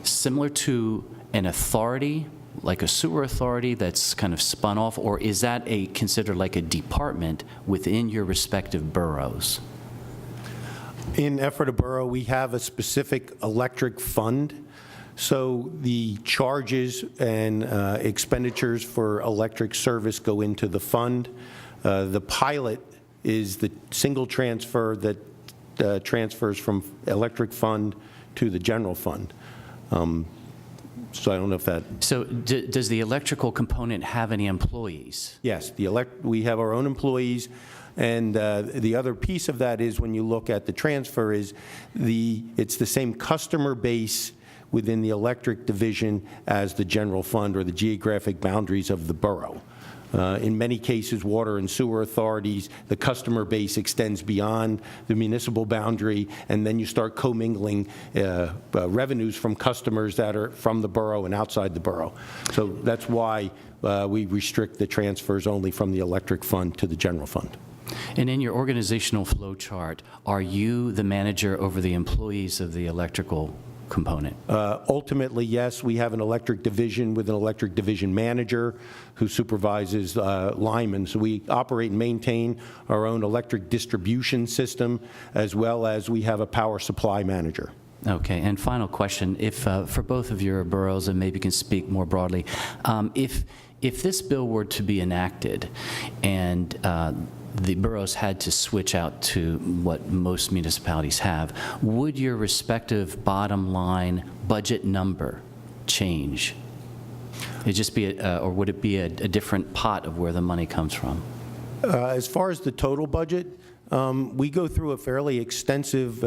similar to an authority, like a sewer authority that's kind of spun off, or is that considered like a department within your respective boroughs? In Ephrata Borough, we have a specific electric fund. So the charges and expenditures for electric service go into the fund. The pilot is the single transfer that transfers from electric fund to the general fund. So I don't know if that... So does the electrical component have any employees? Yes, we have our own employees. And the other piece of that is when you look at the transfer is it's the same customer base within the electric division as the general fund or the geographic boundaries of the borough. In many cases, water and sewer authorities, the customer base extends beyond the municipal boundary, and then you start commingling revenues from customers that are from the borough and outside the borough. So that's why we restrict the transfers only from the electric fund to the general fund. And in your organizational flow chart, are you the manager over the employees of the electrical component? Ultimately, yes. We have an electric division with an electric division manager who supervises linemen. So we operate and maintain our own electric distribution system, as well as we have a power supply manager. Okay, and final question, if for both of your boroughs, and maybe you can speak more broadly, if this bill were to be enacted and the boroughs had to switch out to what most municipalities have, would your respective bottom line budget number change? It'd just be, or would it be a different pot of where the money comes from? As far as the total budget, we go through a fairly extensive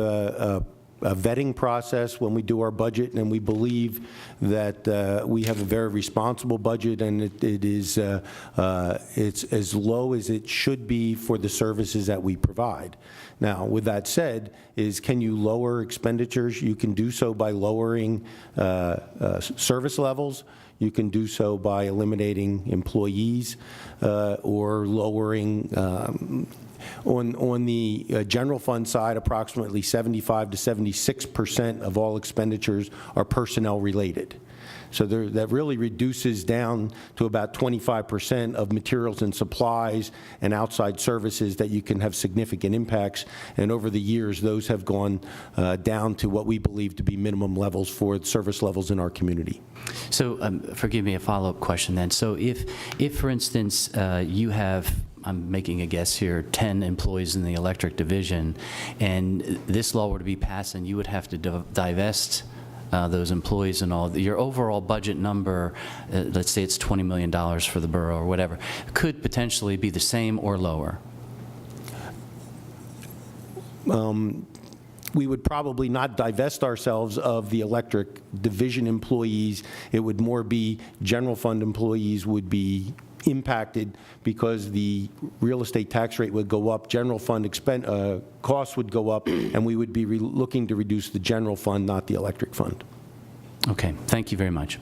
vetting process when we do our budget, and we believe that we have a very responsible budget, and it's as low as it should be for the services that we provide. Now, with that said, can you lower expenditures? You can do so by lowering service levels. You can do so by eliminating employees or lowering on the general fund side, approximately 75 to 76% of all expenditures are personnel related. So that really reduces down to about 25% of materials and supplies and outside services that you can have significant impacts. And over the years, those have gone down to what we believe to be minimum levels for service levels in our community. So forgive me, a follow-up question then. So if for instance, you have, I'm making a guess here, 10 employees in the electric division, and this law were to be passed, and you would have to divest those employees and all, your overall budget number, let's say it's $20 million for the borough or whatever, could potentially be the same or lower? We would probably not divest ourselves of the electric division employees. It would more be general fund employees would be impacted because the real estate tax rate would go up, general fund costs would go up, and we would be looking to reduce the general fund, not the electric fund. Okay, thank you very much.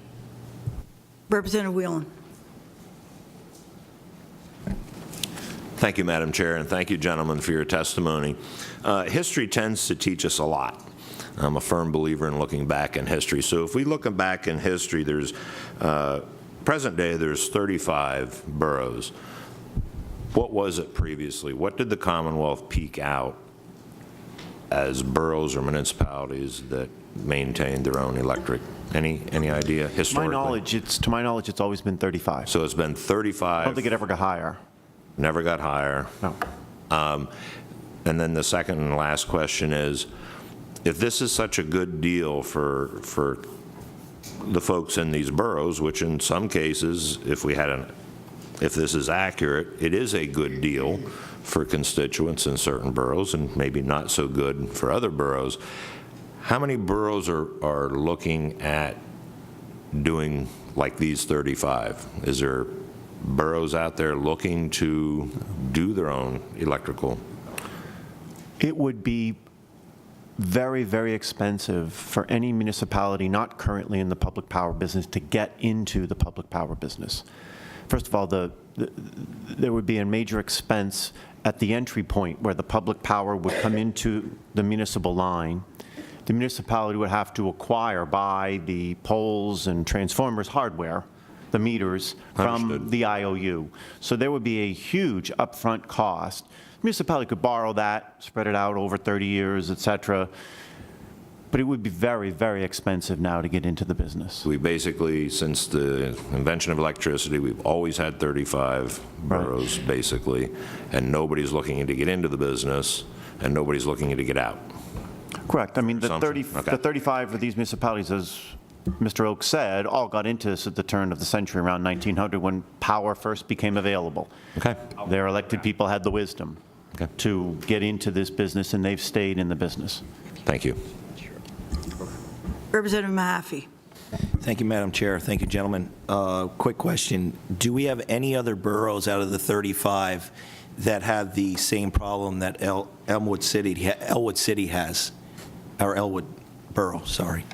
Representative Whelan. Thank you, Madam Chair, and thank you, gentlemen, for your testimony. History tends to teach us a lot. I'm a firm believer in looking back in history. So if we look back in history, there's present day, there's 35 boroughs. What was it previously? What did the Commonwealth peak out as boroughs or municipalities that maintain their own electric? Any idea historically? To my knowledge, it's always been 35. So it's been 35. I don't think it ever got higher. Never got higher. No. And then the second and last question is, if this is such a good deal for the folks in these boroughs, which in some cases, if this is accurate, it is a good deal for constituents in certain boroughs and maybe not so good for other boroughs, how many boroughs are looking at doing like these 35? Is there boroughs out there looking to do their own electrical? It would be very, very expensive for any municipality not currently in the public power business to get into the public power business. First of all, there would be a major expense at the entry point where the public power would come into the municipal line. The municipality would have to buy the poles and transformers hardware, the meters, from the IOU. So there would be a huge upfront cost. The municipality could borrow that, spread it out over 30 years, et cetera. But it would be very, very expensive now to get into the business. We basically, since the invention of electricity, we've always had 35 boroughs, basically, and nobody's looking to get into the business, and nobody's looking to get out. Correct. I mean, the 35 of these municipalities, as Mr. Oaks said, all got into this at the turn of the century, around 1900, when power first became available. Okay. Their elected people had the wisdom to get into this business, and they've stayed in the business. Thank you. Representative Mahaffey. Thank you, Madam Chair. Thank you, gentlemen. Quick question. Do we have any other boroughs out of the 35 that have the same problem that Elmwood City has, or Elwood Borough, sorry?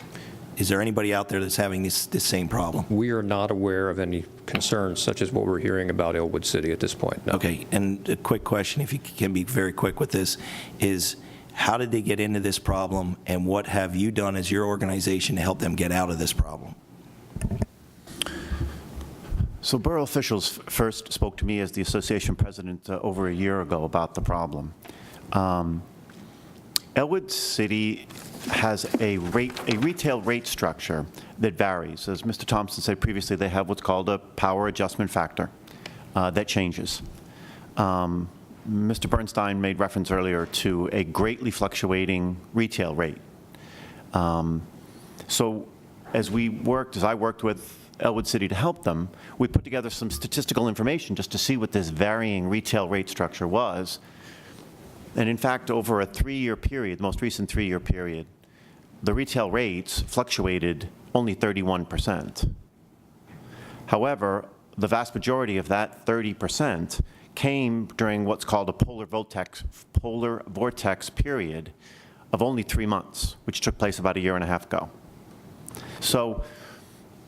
Is there anybody out there that's having this same problem? We are not aware of any concerns such as what we're hearing about Elwood City at this point. No. Okay, and a quick question, if you can be very quick with this, is how did they get into this problem, and what have you done as your organization to help them get out of this problem? So borough officials first spoke to me as the association president over a year ago about the problem. Elwood City has a retail rate structure that varies. As Mr. Thompson said previously, they have what's called a power adjustment factor that changes. Mr. Bernstine made reference earlier to a greatly fluctuating retail rate. So as I worked with Elwood City to help them, we put together some statistical information just to see what this varying retail rate structure was. And in fact, over a 3-year period, the most recent 3-year period, the retail rates fluctuated only 31%. However, the vast majority of that 30% came during what's called a polar vortex period of only 3 months, which took place about a year and a half ago. So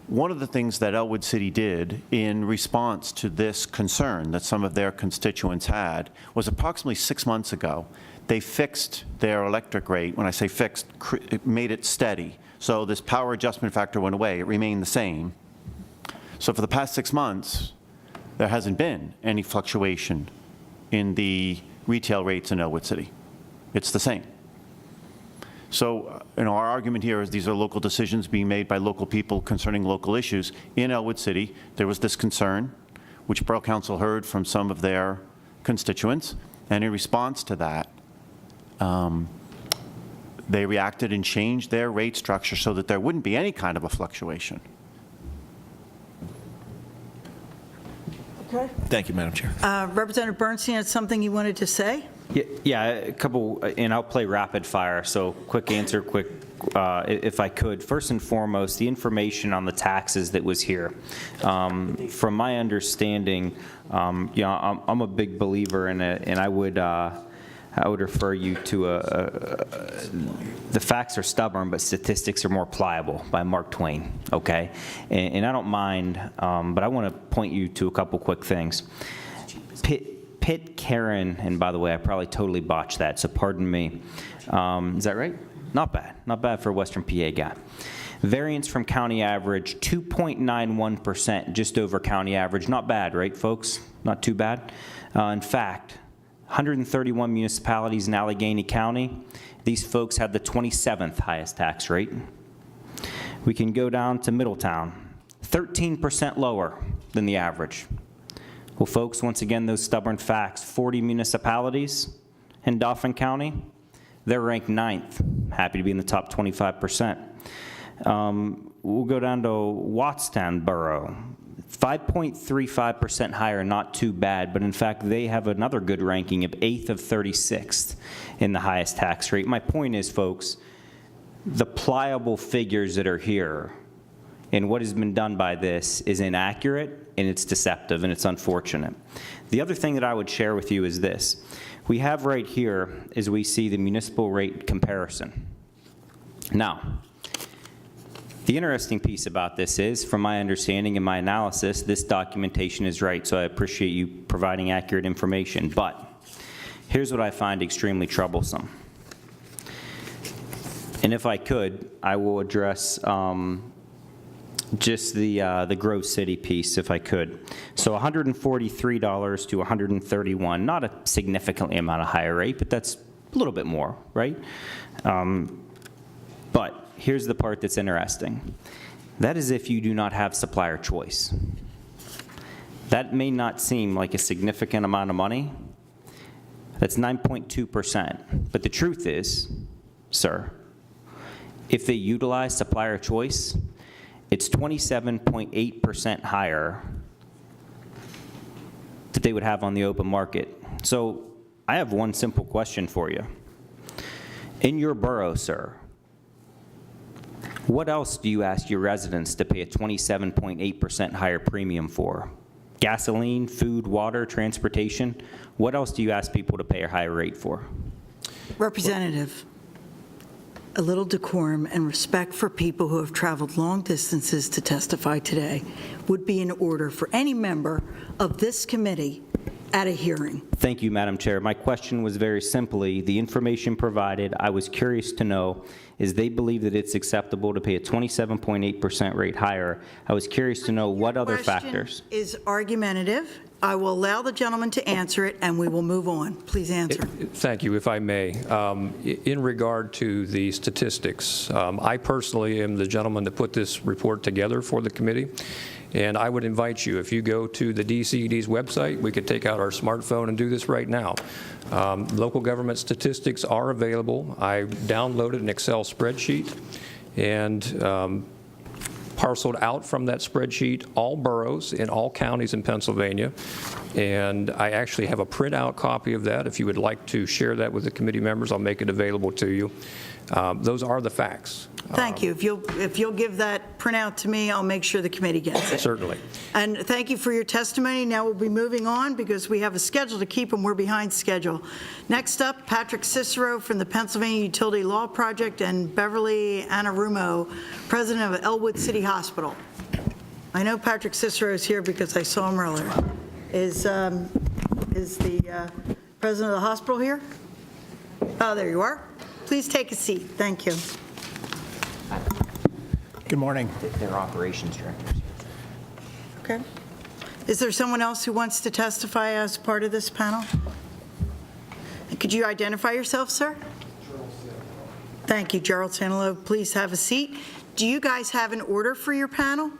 one of the things that Elwood City did in response to this concern that some of their constituents had was approximately 6 months ago, they fixed their electric rate. When I say fixed, it made it steady. So this power adjustment factor went away. It remained the same. So for the past 6 months, there hasn't been any fluctuation in the retail rates in Elwood City. It's the same. So, our argument here is these are local decisions being made by local people concerning local issues. In Elwood City, there was this concern, which Borough Council heard from some of their constituents, and in response to that, they reacted and changed their rate structure so that there wouldn't be any kind of a fluctuation. Okay. Thank you, Madam Chair. Representative Bernstein had something you wanted to say? Yeah, a couple, and I'll play rapid fire, so quick answer, if I could. First and foremost, the information on the taxes that was here. From my understanding, I'm a big believer in it, and I would refer you to The Facts Are Stubborn, but Statistics Are More Pliable by Mark Twain, okay? And I don't mind, but I want to point you to a couple quick things. Pitt Karen, and by the way, I probably totally botched that, so pardon me. Is that right? Not bad for a Western PA guy. Variance from county average, 2.91%, just over county average. Not bad, right, folks? Not too bad. In fact, 131 municipalities in Allegheny County. These folks have the 27th highest tax rate. We can go down to Middletown, 13% lower than the average. Well, folks, once again, those stubborn facts, 40 municipalities in Dauphin County, they're ranked 9th, happy to be in the top 25%. We'll go down to Wattstown Borough, 5.35% higher, not too bad, but in fact, they have another good ranking of 8th of 36th in the highest tax rate. My point is, folks, the pliable figures that are here and what has been done by this is inaccurate, and it's deceptive, and it's unfortunate. The other thing that I would share with you is this. We have right here, as we see the municipal rate comparison. Now, the interesting piece about this is, from my understanding and my analysis, this documentation is right, so I appreciate you providing accurate information. But here's what I find extremely troublesome. And if I could, I will address just the Grove City piece, if I could. So $143 to $131, not a significantly amount of higher rate, but that's a little bit more, right? But here's the part that's interesting. That is if you do not have supplier choice. That may not seem like a significant amount of money. That's 9.2%. But the truth is, sir, if they utilize supplier choice, it's 27.8% higher that they would have on the open market. So I have one simple question for you. In your borough, sir, what else do you ask your residents to pay a 27.8% higher premium for? Gasoline, food, water, transportation? What else do you ask people to pay a higher rate for? Representative, a little decorum and respect for people who have traveled long distances to testify today would be in order for any member of this committee at a hearing. Thank you, Madam Chair. My question was very simply, the information provided, I was curious to know, is they believe that it's acceptable to pay a 27.8% rate higher. I was curious to know what other factors. Question is argumentative. I will allow the gentleman to answer it, and we will move on. Please answer. Thank you, if I may. In regard to the statistics, I personally am the gentleman that put this report together for the committee, and I would invite you, if you go to the DCED's website, we could take out our smartphone and do this right now. Local government statistics are available. I downloaded an Excel spreadsheet and parceled out from that spreadsheet all boroughs in all counties in Pennsylvania, and I actually have a printout copy of that. If you would like to share that with the committee members, I'll make it available to you. Those are the facts. Thank you. If you'll give that printout to me, I'll make sure the committee gets it. Certainly. And thank you for your testimony. Now we'll be moving on because we have a schedule to keep and we're behind schedule. Next up, Patrick Cicero from the Pennsylvania Utility Law Project and Beverly Anarumo, president of Elwood City Hospital. I know Patrick Cicero is here because I saw him earlier. Is the president of the hospital here? Oh, there you are. Please take a seat. Thank you. Good morning. Their operations directors. Okay. Is there someone else who wants to testify as part of this panel? Could you identify yourself, sir? Thank you, Gerald Santillo. Please have a seat. Do you guys have an order for your panel?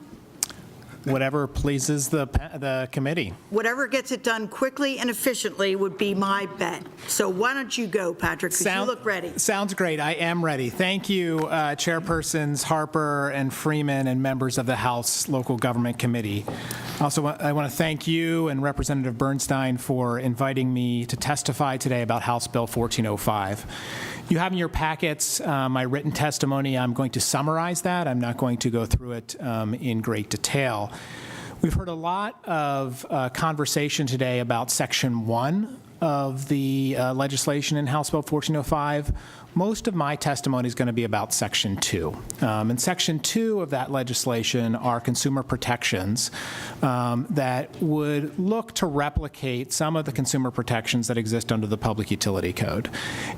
Whatever pleases the committee. Whatever gets it done quickly and efficiently would be my bet. So why don't you go, Patrick, because you look ready. Sounds great. I am ready. Thank you, Chairpersons Harper and Freeman and members of the House Local Government Committee. Also, I want to thank you and Representative Bernstine for inviting me to testify today about House Bill 1405. You have in your packets my written testimony. I'm going to summarize that. I'm not going to go through it in great detail. We've heard a lot of conversation today about Section 1 of the legislation in House Bill 1405. Most of my testimony is going to be about Section 2. And Section 2 of that legislation are consumer protections that would look to replicate some of the consumer protections that exist under the Public Utility Code.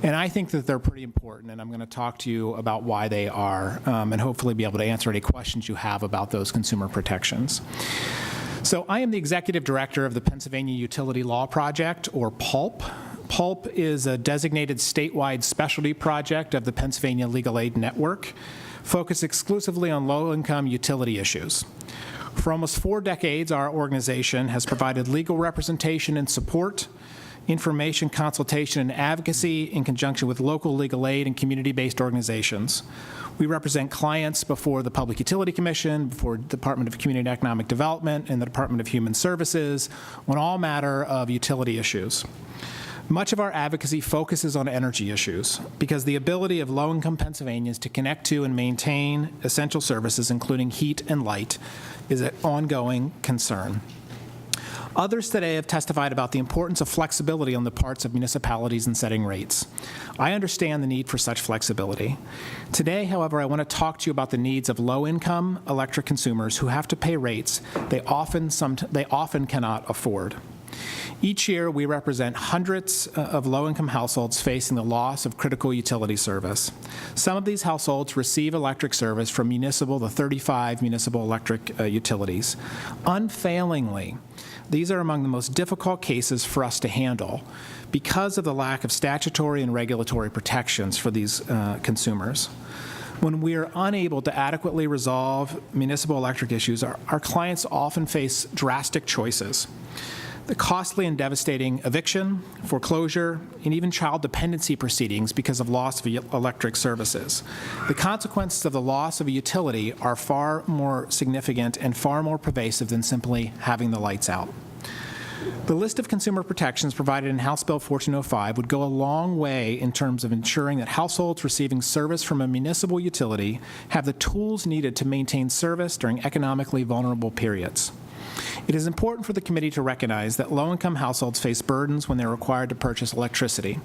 And I think that they're pretty important, and I'm going to talk to you about why they are and hopefully be able to answer any questions you have about those consumer protections. So I am the executive director of the Pennsylvania Utility Law Project, or PULP. PULP is a designated statewide specialty project of the Pennsylvania Legal Aid Network, focused exclusively on low-income utility issues. For almost 4 decades, our organization has provided legal representation and support, information, consultation, and advocacy in conjunction with local legal aid and community-based organizations. We represent clients before the Public Utility Commission, before the Department of Community and Economic Development, and the Department of Human Services on all matter of utility issues. Much of our advocacy focuses on energy issues because the ability of low-income Pennsylvanians to connect to and maintain essential services, including heat and light, is an ongoing concern. Others today have testified about the importance of flexibility on the parts of municipalities in setting rates. I understand the need for such flexibility. Today, however, I want to talk to you about the needs of low-income electric consumers who have to pay rates they often cannot afford. Each year, we represent hundreds of low-income households facing the loss of critical utility service. Some of these households receive electric service from the 35 municipal electric utilities. Unfailingly, these are among the most difficult cases for us to handle because of the lack of statutory and regulatory protections for these consumers. When we are unable to adequately resolve municipal electric issues, our clients often face drastic choices. The costly and devastating eviction, foreclosure, and even child dependency proceedings because of loss of electric services. The consequences of the loss of a utility are far more significant and far more pervasive than simply having the lights out. The list of consumer protections provided in House Bill 1405 would go a long way in terms of ensuring that households receiving service from a municipal utility have the tools needed to maintain service during economically vulnerable periods. It is important for the committee to recognize that low-income households face burdens when they're required to purchase electricity.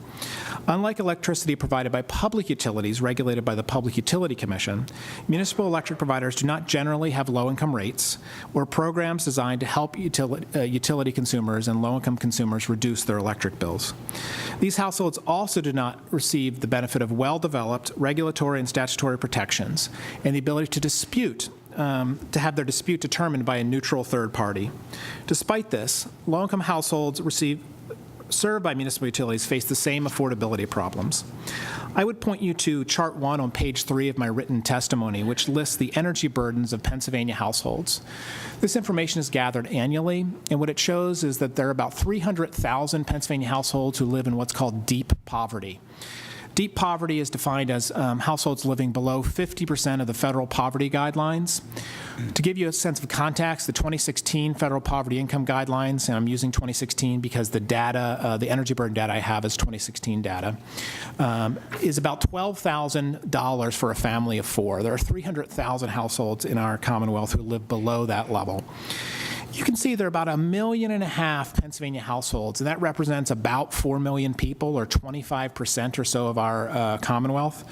Unlike electricity provided by public utilities regulated by the Public Utility Commission, municipal electric providers do not generally have low-income rates or programs designed to help utility consumers and low-income consumers reduce their electric bills. These households also do not receive the benefit of well-developed regulatory and statutory protections and the ability to dispute to have their dispute determined by a neutral third party. Despite this, low-income households served by municipal utilities face the same affordability problems. I would point you to Chart 1 on page 3 of my written testimony, which lists the energy burdens of Pennsylvania households. This information is gathered annually, and what it shows is that there are about 300,000 Pennsylvania households who live in what's called deep poverty. Deep poverty is defined as households living below 50% of the federal poverty guidelines. To give you a sense of context, the 2016 federal poverty income guidelines, and I'm using 2016 because the data, the energy burden data I have is 2016 data, is about $12,000 for a family of 4. There are 300,000 households in our Commonwealth who live below that level. You can see there are about 1.5 million Pennsylvania households, and that represents about 4 million people, or 25% or so of our Commonwealth,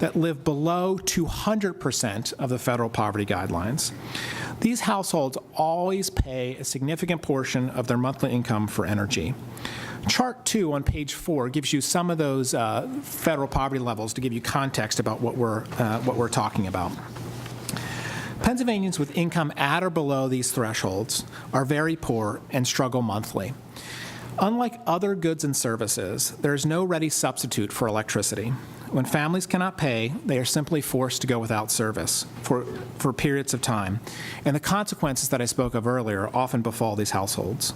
that live below 200% of the federal poverty guidelines. These households always pay a significant portion of their monthly income for energy. Chart 2 on page 4 gives you some of those federal poverty levels to give you context about what we're talking about. Pennsylvanians with income at or below these thresholds are very poor and struggle monthly. Unlike other goods and services, there is no ready substitute for electricity. When families cannot pay, they are simply forced to go without service for periods of time, and the consequences that I spoke of earlier often befall these households.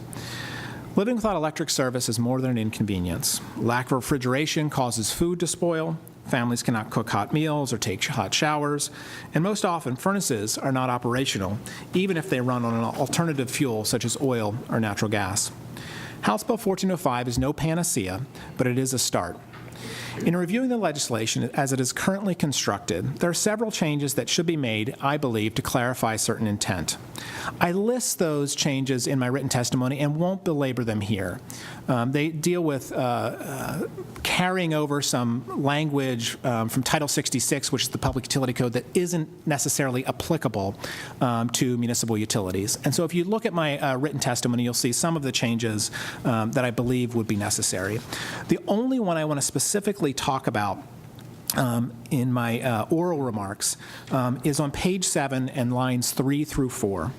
Living without electric service is more than an inconvenience. Lack of refrigeration causes food to spoil. Families cannot cook hot meals or take hot showers, and most often furnaces are not operational, even if they run on an alternative fuel such as oil or natural gas. House Bill 1405 is no panacea, but it is a start. In reviewing the legislation as it is currently constructed, there are several changes that should be made, I believe, to clarify certain intent. I list those changes in my written testimony and won't belabor them here. They deal with carrying over some language from Title 66, which is the Public Utility Code, that isn't necessarily applicable to municipal utilities. And so if you look at my written testimony, you'll see some of the changes that I believe would be necessary. The only one I want to specifically talk about in my oral remarks is on page 7 and lines 3 through 4.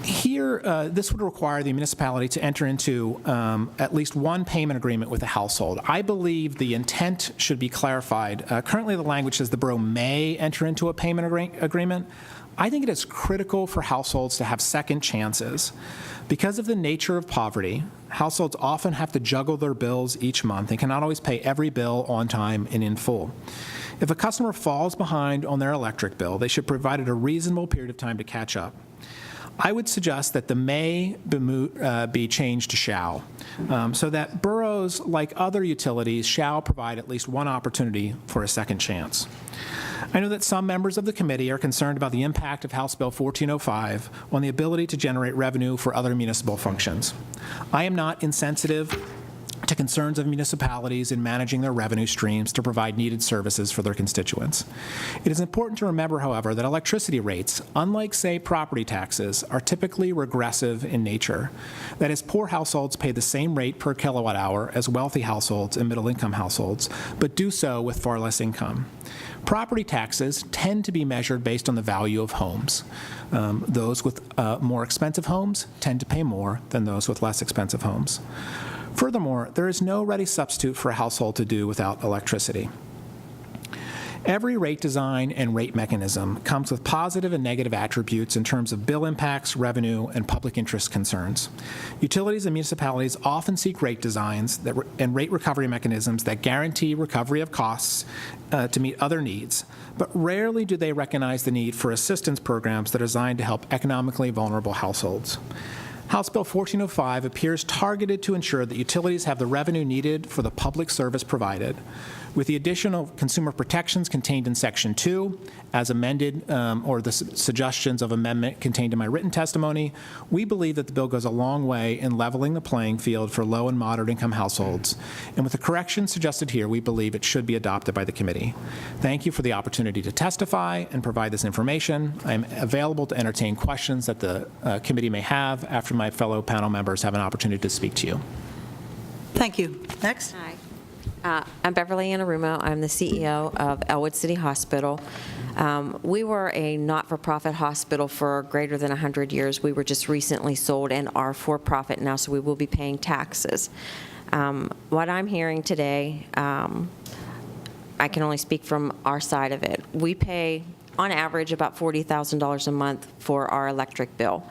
Here, this would require the municipality to enter into at least one payment agreement with the household. I believe the intent should be clarified. Currently, the language says the borough may enter into a payment agreement. I think it is critical for households to have second chances. Because of the nature of poverty, households often have to juggle their bills each month and cannot always pay every bill on time and in full. If a customer falls behind on their electric bill, they should provide it a reasonable period of time to catch up. I would suggest that the may be changed to shall, so that boroughs, like other utilities, shall provide at least one opportunity for a second chance. I know that some members of the committee are concerned about the impact of House Bill 1405 on the ability to generate revenue for other municipal functions. I am not insensitive to concerns of municipalities in managing their revenue streams to provide needed services for their constituents. It is important to remember, however, that electricity rates, unlike, say, property taxes, are typically regressive in nature. That is, poor households pay the same rate per kilowatt hour as wealthy households and middle-income households, but do so with far less income. Property taxes tend to be measured based on the value of homes. Those with more expensive homes tend to pay more than those with less expensive homes. Furthermore, there is no ready substitute for a household to do without electricity. Every rate design and rate mechanism comes with positive and negative attributes in terms of bill impacts, revenue, and public interest concerns. Utilities and municipalities often seek rate designs and rate recovery mechanisms that guarantee recovery of costs to meet other needs, but rarely do they recognize the need for assistance programs that are designed to help economically vulnerable households. House Bill 1405 appears targeted to ensure that utilities have the revenue needed for the public service provided. With the additional consumer protections contained in Section 2, as amended, or the suggestions of amendment contained in my written testimony, we believe that the bill goes a long way in leveling the playing field for low and moderate income households. And with the corrections suggested here, we believe it should be adopted by the committee. Thank you for the opportunity to testify and provide this information. I am available to entertain questions that the committee may have after my fellow panel members have an opportunity to speak to you. Thank you. Next. Hi. I'm Beverly Anarumo. I'm the CEO of Elwood City Hospital. We were a not-for-profit hospital for greater than 100 years. We were just recently sold and are for-profit now, so we will be paying taxes. What I'm hearing today, I can only speak from our side of it. We pay, on average, about $40,000 a month for our electric bill.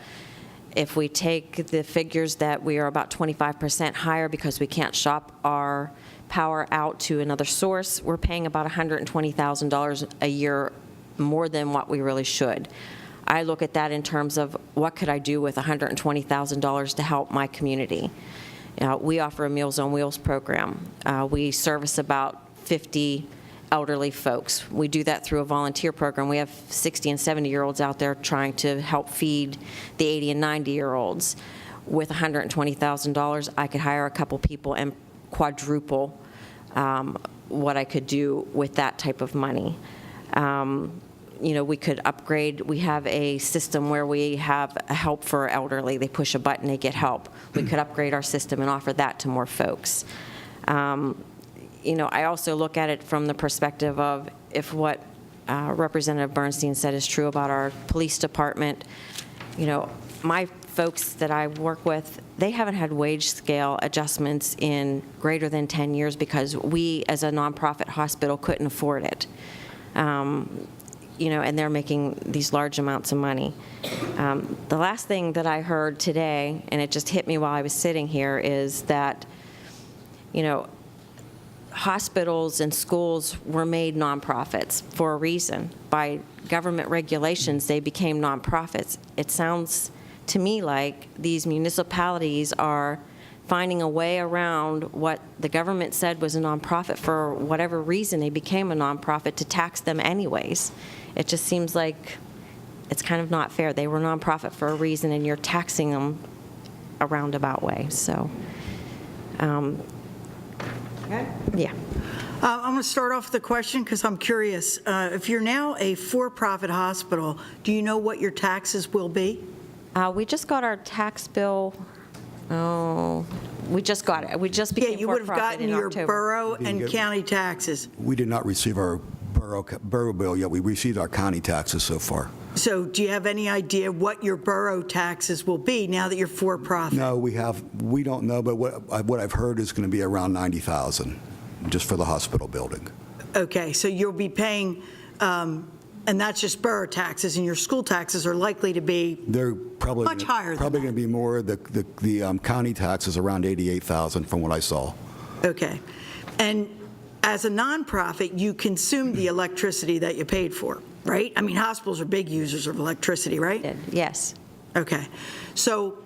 If we take the figures that we are about 25% higher because we can't shop our power out to another source, we're paying about $120,000 a year more than what we really should. I look at that in terms of what could I do with $120,000 to help my community. We offer a Meals on Wheels program. We service about 50 elderly folks. We do that through a volunteer program. We have 60 and 70-year-olds out there trying to help feed the 80 and 90-year-olds. With $120,000, I could hire a couple people and quadruple what I could do with that type of money. We could upgrade. We have a system where we have help for elderly. They push a button, they get help. We could upgrade our system and offer that to more folks. I also look at it from the perspective of if what Representative Bernstine said is true about our police department. My folks that I work with, they haven't had wage scale adjustments in greater than 10 years because we, as a nonprofit hospital, couldn't afford it. And they're making these large amounts of money. The last thing that I heard today, and it just hit me while I was sitting here, is that, hospitals and schools were made nonprofits for a reason. By government regulations, they became nonprofits. It sounds to me like these municipalities are finding a way around what the government said was a nonprofit. For whatever reason, they became a nonprofit to tax them anyways. It just seems like it's kind of not fair. They were nonprofit for a reason, and you're taxing them a roundabout way. So, yeah. I'm going to start off with a question because I'm curious. If you're now a for-profit hospital, do you know what your taxes will be? We just got our tax bill. Oh, we just got it. We just became you would have gotten your borough and county taxes. We did not receive our borough borough bill yet. We received our county taxes so far. So do you have any idea what your borough taxes will be now that you're for-profit? No, we don't know, but what I've heard is going to be around $90,000 just for the hospital building. Okay, so you'll be paying, and that's just borough taxes, and your school taxes are likely to be They're probably much higher than probably going to be more. The county tax is around $88,000 from what I saw. Okay. And as a nonprofit, you consume the electricity that you paid for, right? I mean, hospitals are big users of electricity, right? Yes. Okay. So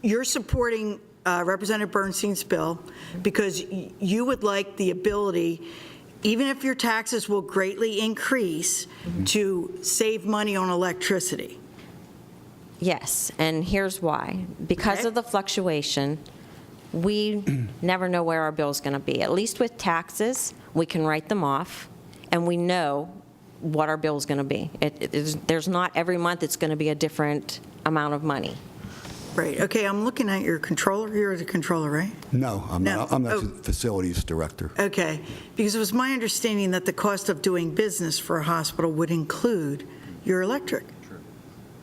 you're supporting Representative Bernstein's bill because you would like the ability, even if your taxes will greatly increase, to save money on electricity. Yes, and here's why. Because of the fluctuation, we never know where our bill's going to be. At least with taxes, we can write them off, and we know what our bill's going to be. There's not every month it's going to be a different amount of money. Right. Okay, I'm looking at your controller. You're the controller, right? No, I'm not. I'm the facilities director. Okay, because it was my understanding that the cost of doing business for a hospital would include your electric.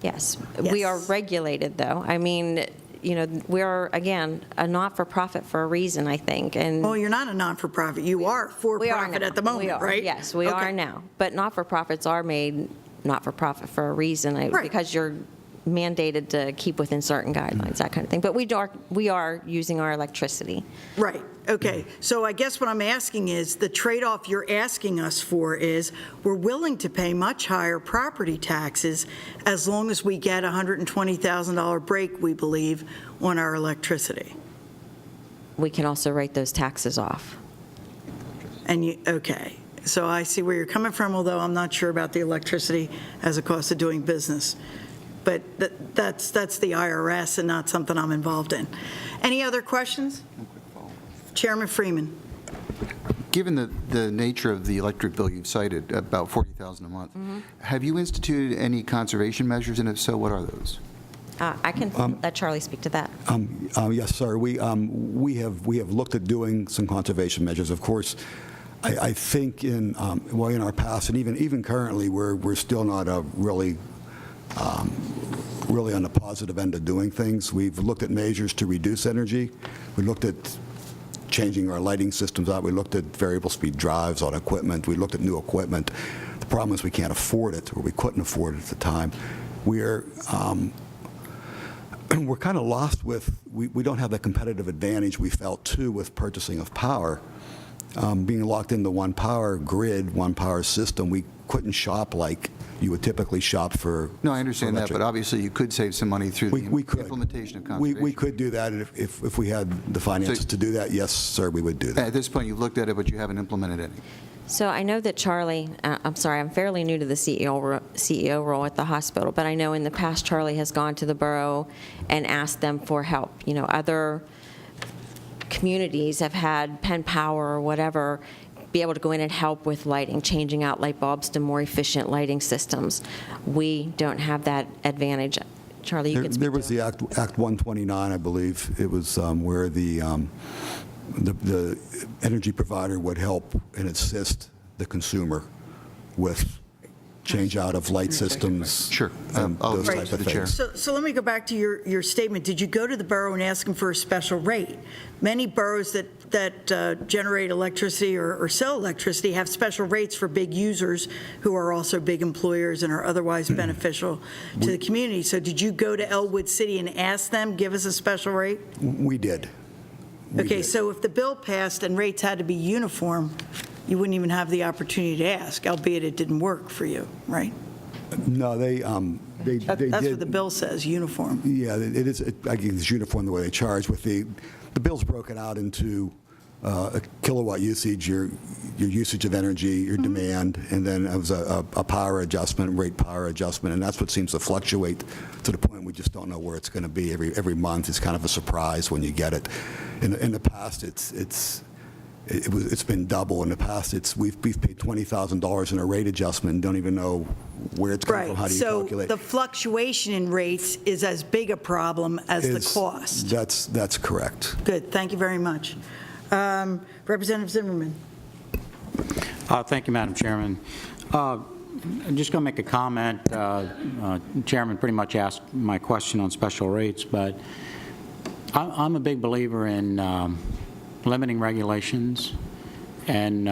Yes. We are regulated, though. I mean, you know, we are, again, a not-for-profit for a reason, I think. And well, you're not a not-for-profit. You are for-profit at the moment, right? Yes, we are now. But not-for-profits are made not-for-profit for a reason, because you're mandated to keep within certain guidelines, that kind of thing. But we are using our electricity. Right. Okay. So I guess what I'm asking is, the trade-off you're asking us for is, we're willing to pay much higher property taxes as long as we get a $120,000 break, we believe, on our electricity. We can also write those taxes off. And okay. So I see where you're coming from, although I'm not sure about the electricity as a cost of doing business. But that's the IRS and not something I'm involved in. Any other questions? Chairman Freeman. Given the nature of the electric bill you've cited, about $40,000 a month, have you instituted any conservation measures, and if so, what are those? I can let Charlie speak to that. Yes, sir. We have looked at doing some conservation measures. Of course, I think in our past and even currently, we're still not really on the positive end of doing things. We've looked at measures to reduce energy. We looked at changing our lighting systems out. We looked at variable speed drives on equipment. We looked at new equipment. The problem is we can't afford it, or we couldn't afford it at the time. We're kind of lost with, we don't have the competitive advantage we felt too with purchasing of power. Being locked into one power grid, one power system, we couldn't shop like you would typically shop for. No, I understand that, but obviously you could save some money through the implementation of conservation. We could do that, and if we had the finances to do that, yes, sir, we would do that. At this point, you've looked at it, but you haven't implemented any. So I know that Charlie, I'm sorry, I'm fairly new to the CEO role at the hospital, but I know in the past Charlie has gone to the borough and asked them for help. You know, other communities have had Penn Power or whatever be able to go in and help with lighting, changing out light bulbs to more efficient lighting systems. We don't have that advantage. Charlie, you can speak There was the Act 129, I believe. It was where the energy provider would help and assist the consumer with change out of light systems. Sure. Those type of things. So let me go back to your statement. Did you go to the borough and ask them for a special rate? Many boroughs that generate electricity or sell electricity have special rates for big users who are also big employers and are otherwise beneficial to the community. So did you go to Elwood City and ask them, give us a special rate? We did. Okay, so if the bill passed and rates had to be uniform, you wouldn't even have the opportunity to ask, albeit it didn't work for you, right? No, they That's what the bill says, uniform. Yeah, it is. I guess it's uniform the way they charge. With the bill's broken out into a kilowatt usage, your usage of energy, your demand, and then it was a power adjustment, rate power adjustment, and that's what seems to fluctuate to the point we just don't know where it's going to be every month. It's kind of a surprise when you get it. In the past, it's been double. In the past, we've paid $20,000 in a rate adjustment and don't even know where it's coming from. How do you calculate? So the fluctuation in rates is as big a problem as the cost. That's correct. Good. Thank you very much. Representative Zimmerman. Thank you, Madam Chairman. I'm just going to make a comment. Chairman pretty much asked my question on special rates, but I'm a big believer in limiting regulations and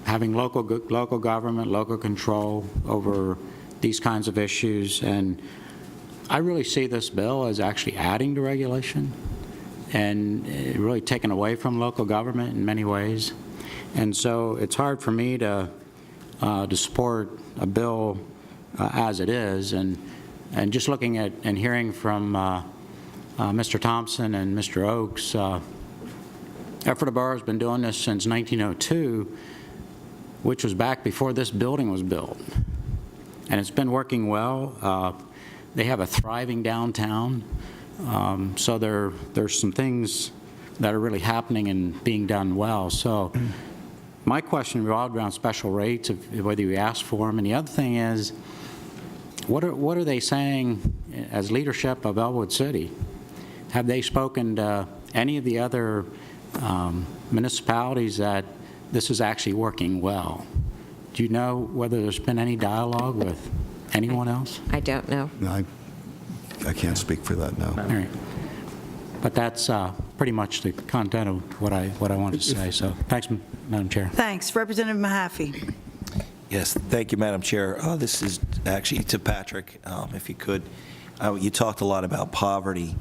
having local government, local control over these kinds of issues. And I really see this bill as actually adding to regulation and really taking away from local government in many ways. And so it's hard for me to support a bill as it is. And just looking at and hearing from Mr. Thompson and Mr. Oakes, Ephrata Borough has been doing this since 1902, which was back before this building was built. And it's been working well. They have a thriving downtown. So there's some things that are really happening and being done well. So my question revolved around special rates, whether you ask for them. And the other thing is, what are they saying as leadership of Elwood City? Have they spoken to any of the other municipalities that this is actually working well? Do you know whether there's been any dialogue with anyone else? I don't know. No, I can't speak for that, no. All right. But that's pretty much the content of what I wanted to say. So thanks, Madam Chair. Thanks. Representative Mahaffey. Yes, thank you, Madam Chair. This is actually to Patrick, if you could. You talked a lot about poverty,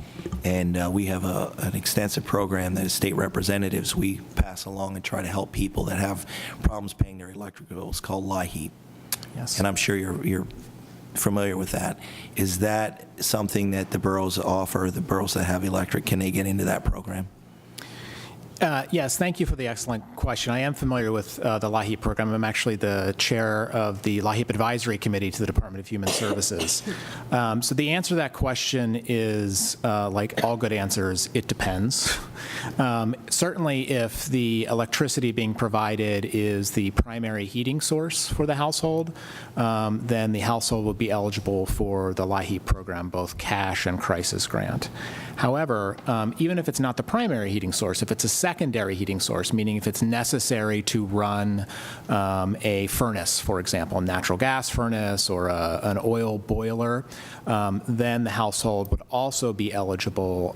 and we have an extensive program that as state representatives we pass along and try to help people that have problems paying their electric bills, called LIHEAP. Yes. And I'm sure you're familiar with that. Is that something that the boroughs offer, the boroughs that have electric, can they get into that program? Yes, thank you for the excellent question. I am familiar with the LIHEAP program. I'm actually the chair of the LIHEAP Advisory Committee to the Department of Human Services. So the answer to that question is, like all good answers, it depends. Certainly, if the electricity being provided is the primary heating source for the household, then the household would be eligible for the LIHEAP program, both cash and crisis grant. However, even if it's not the primary heating source, if it's a secondary heating source, meaning if it's necessary to run a furnace, for example, a natural gas furnace or an oil boiler, then the household would also be eligible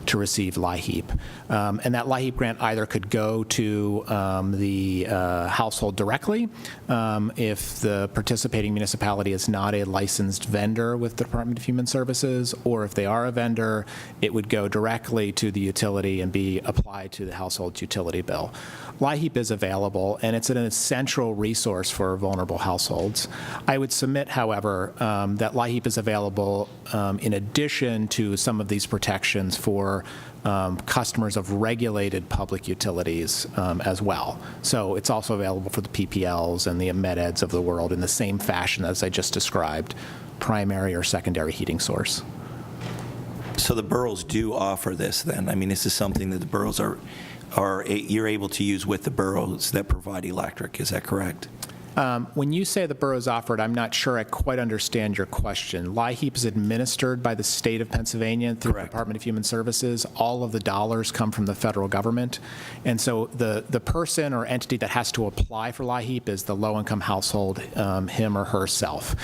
to receive LIHEAP. And that LIHEAP grant either could go to the household directly if the participating municipality is not a licensed vendor with the Department of Human Services, or if they are a vendor, it would go directly to the utility and be applied to the household's utility bill. LIHEAP is available, and it's an essential resource for vulnerable households. I would submit, however, that LIHEAP is available in addition to some of these protections for customers of regulated public utilities as well. So it's also available for the PPLs and the MEDEDs of the world in the same fashion as I just described, primary or secondary heating source. So the boroughs do offer this then? I mean, this is something that the boroughs you're able to use with the boroughs that provide electric, is that correct? When you say the boroughs offered, I'm not sure I quite understand your question. LIHEAP is administered by the state of Pennsylvania through the Department of Human Services. All of the dollars come from the federal government. And so the person or entity that has to apply for LIHEAP is the low-income household, him or herself.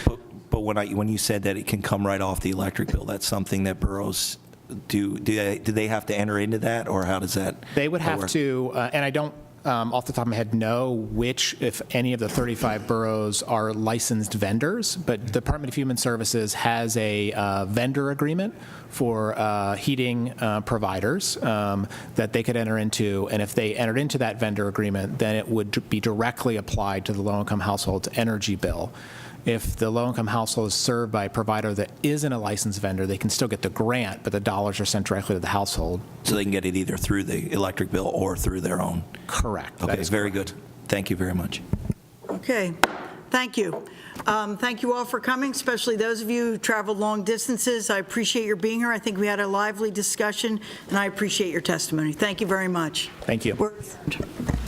But when you said that it can come right off the electric bill, that's something that boroughs do they have to enter into that, or how does that They would have work? to, and I don't off the top of my head know which, if any of the 35 boroughs are licensed vendors, but the Department of Human Services has a vendor agreement for heating providers that they could enter into, and if they entered into that vendor agreement, then it would be directly applied to the low-income household's energy bill. If the low-income household is served by a provider that isn't a licensed vendor, they can still get the grant, but the dollars are sent directly to the household. So they can get it either through the electric bill or through their own? Correct. Okay, very good. Thank you very much. Okay, thank you. Thank you all for coming, especially those of you who traveled long distances. I appreciate your being here. I think we had a lively discussion, and I appreciate your testimony. Thank you very much. Thank you. We're adjourned.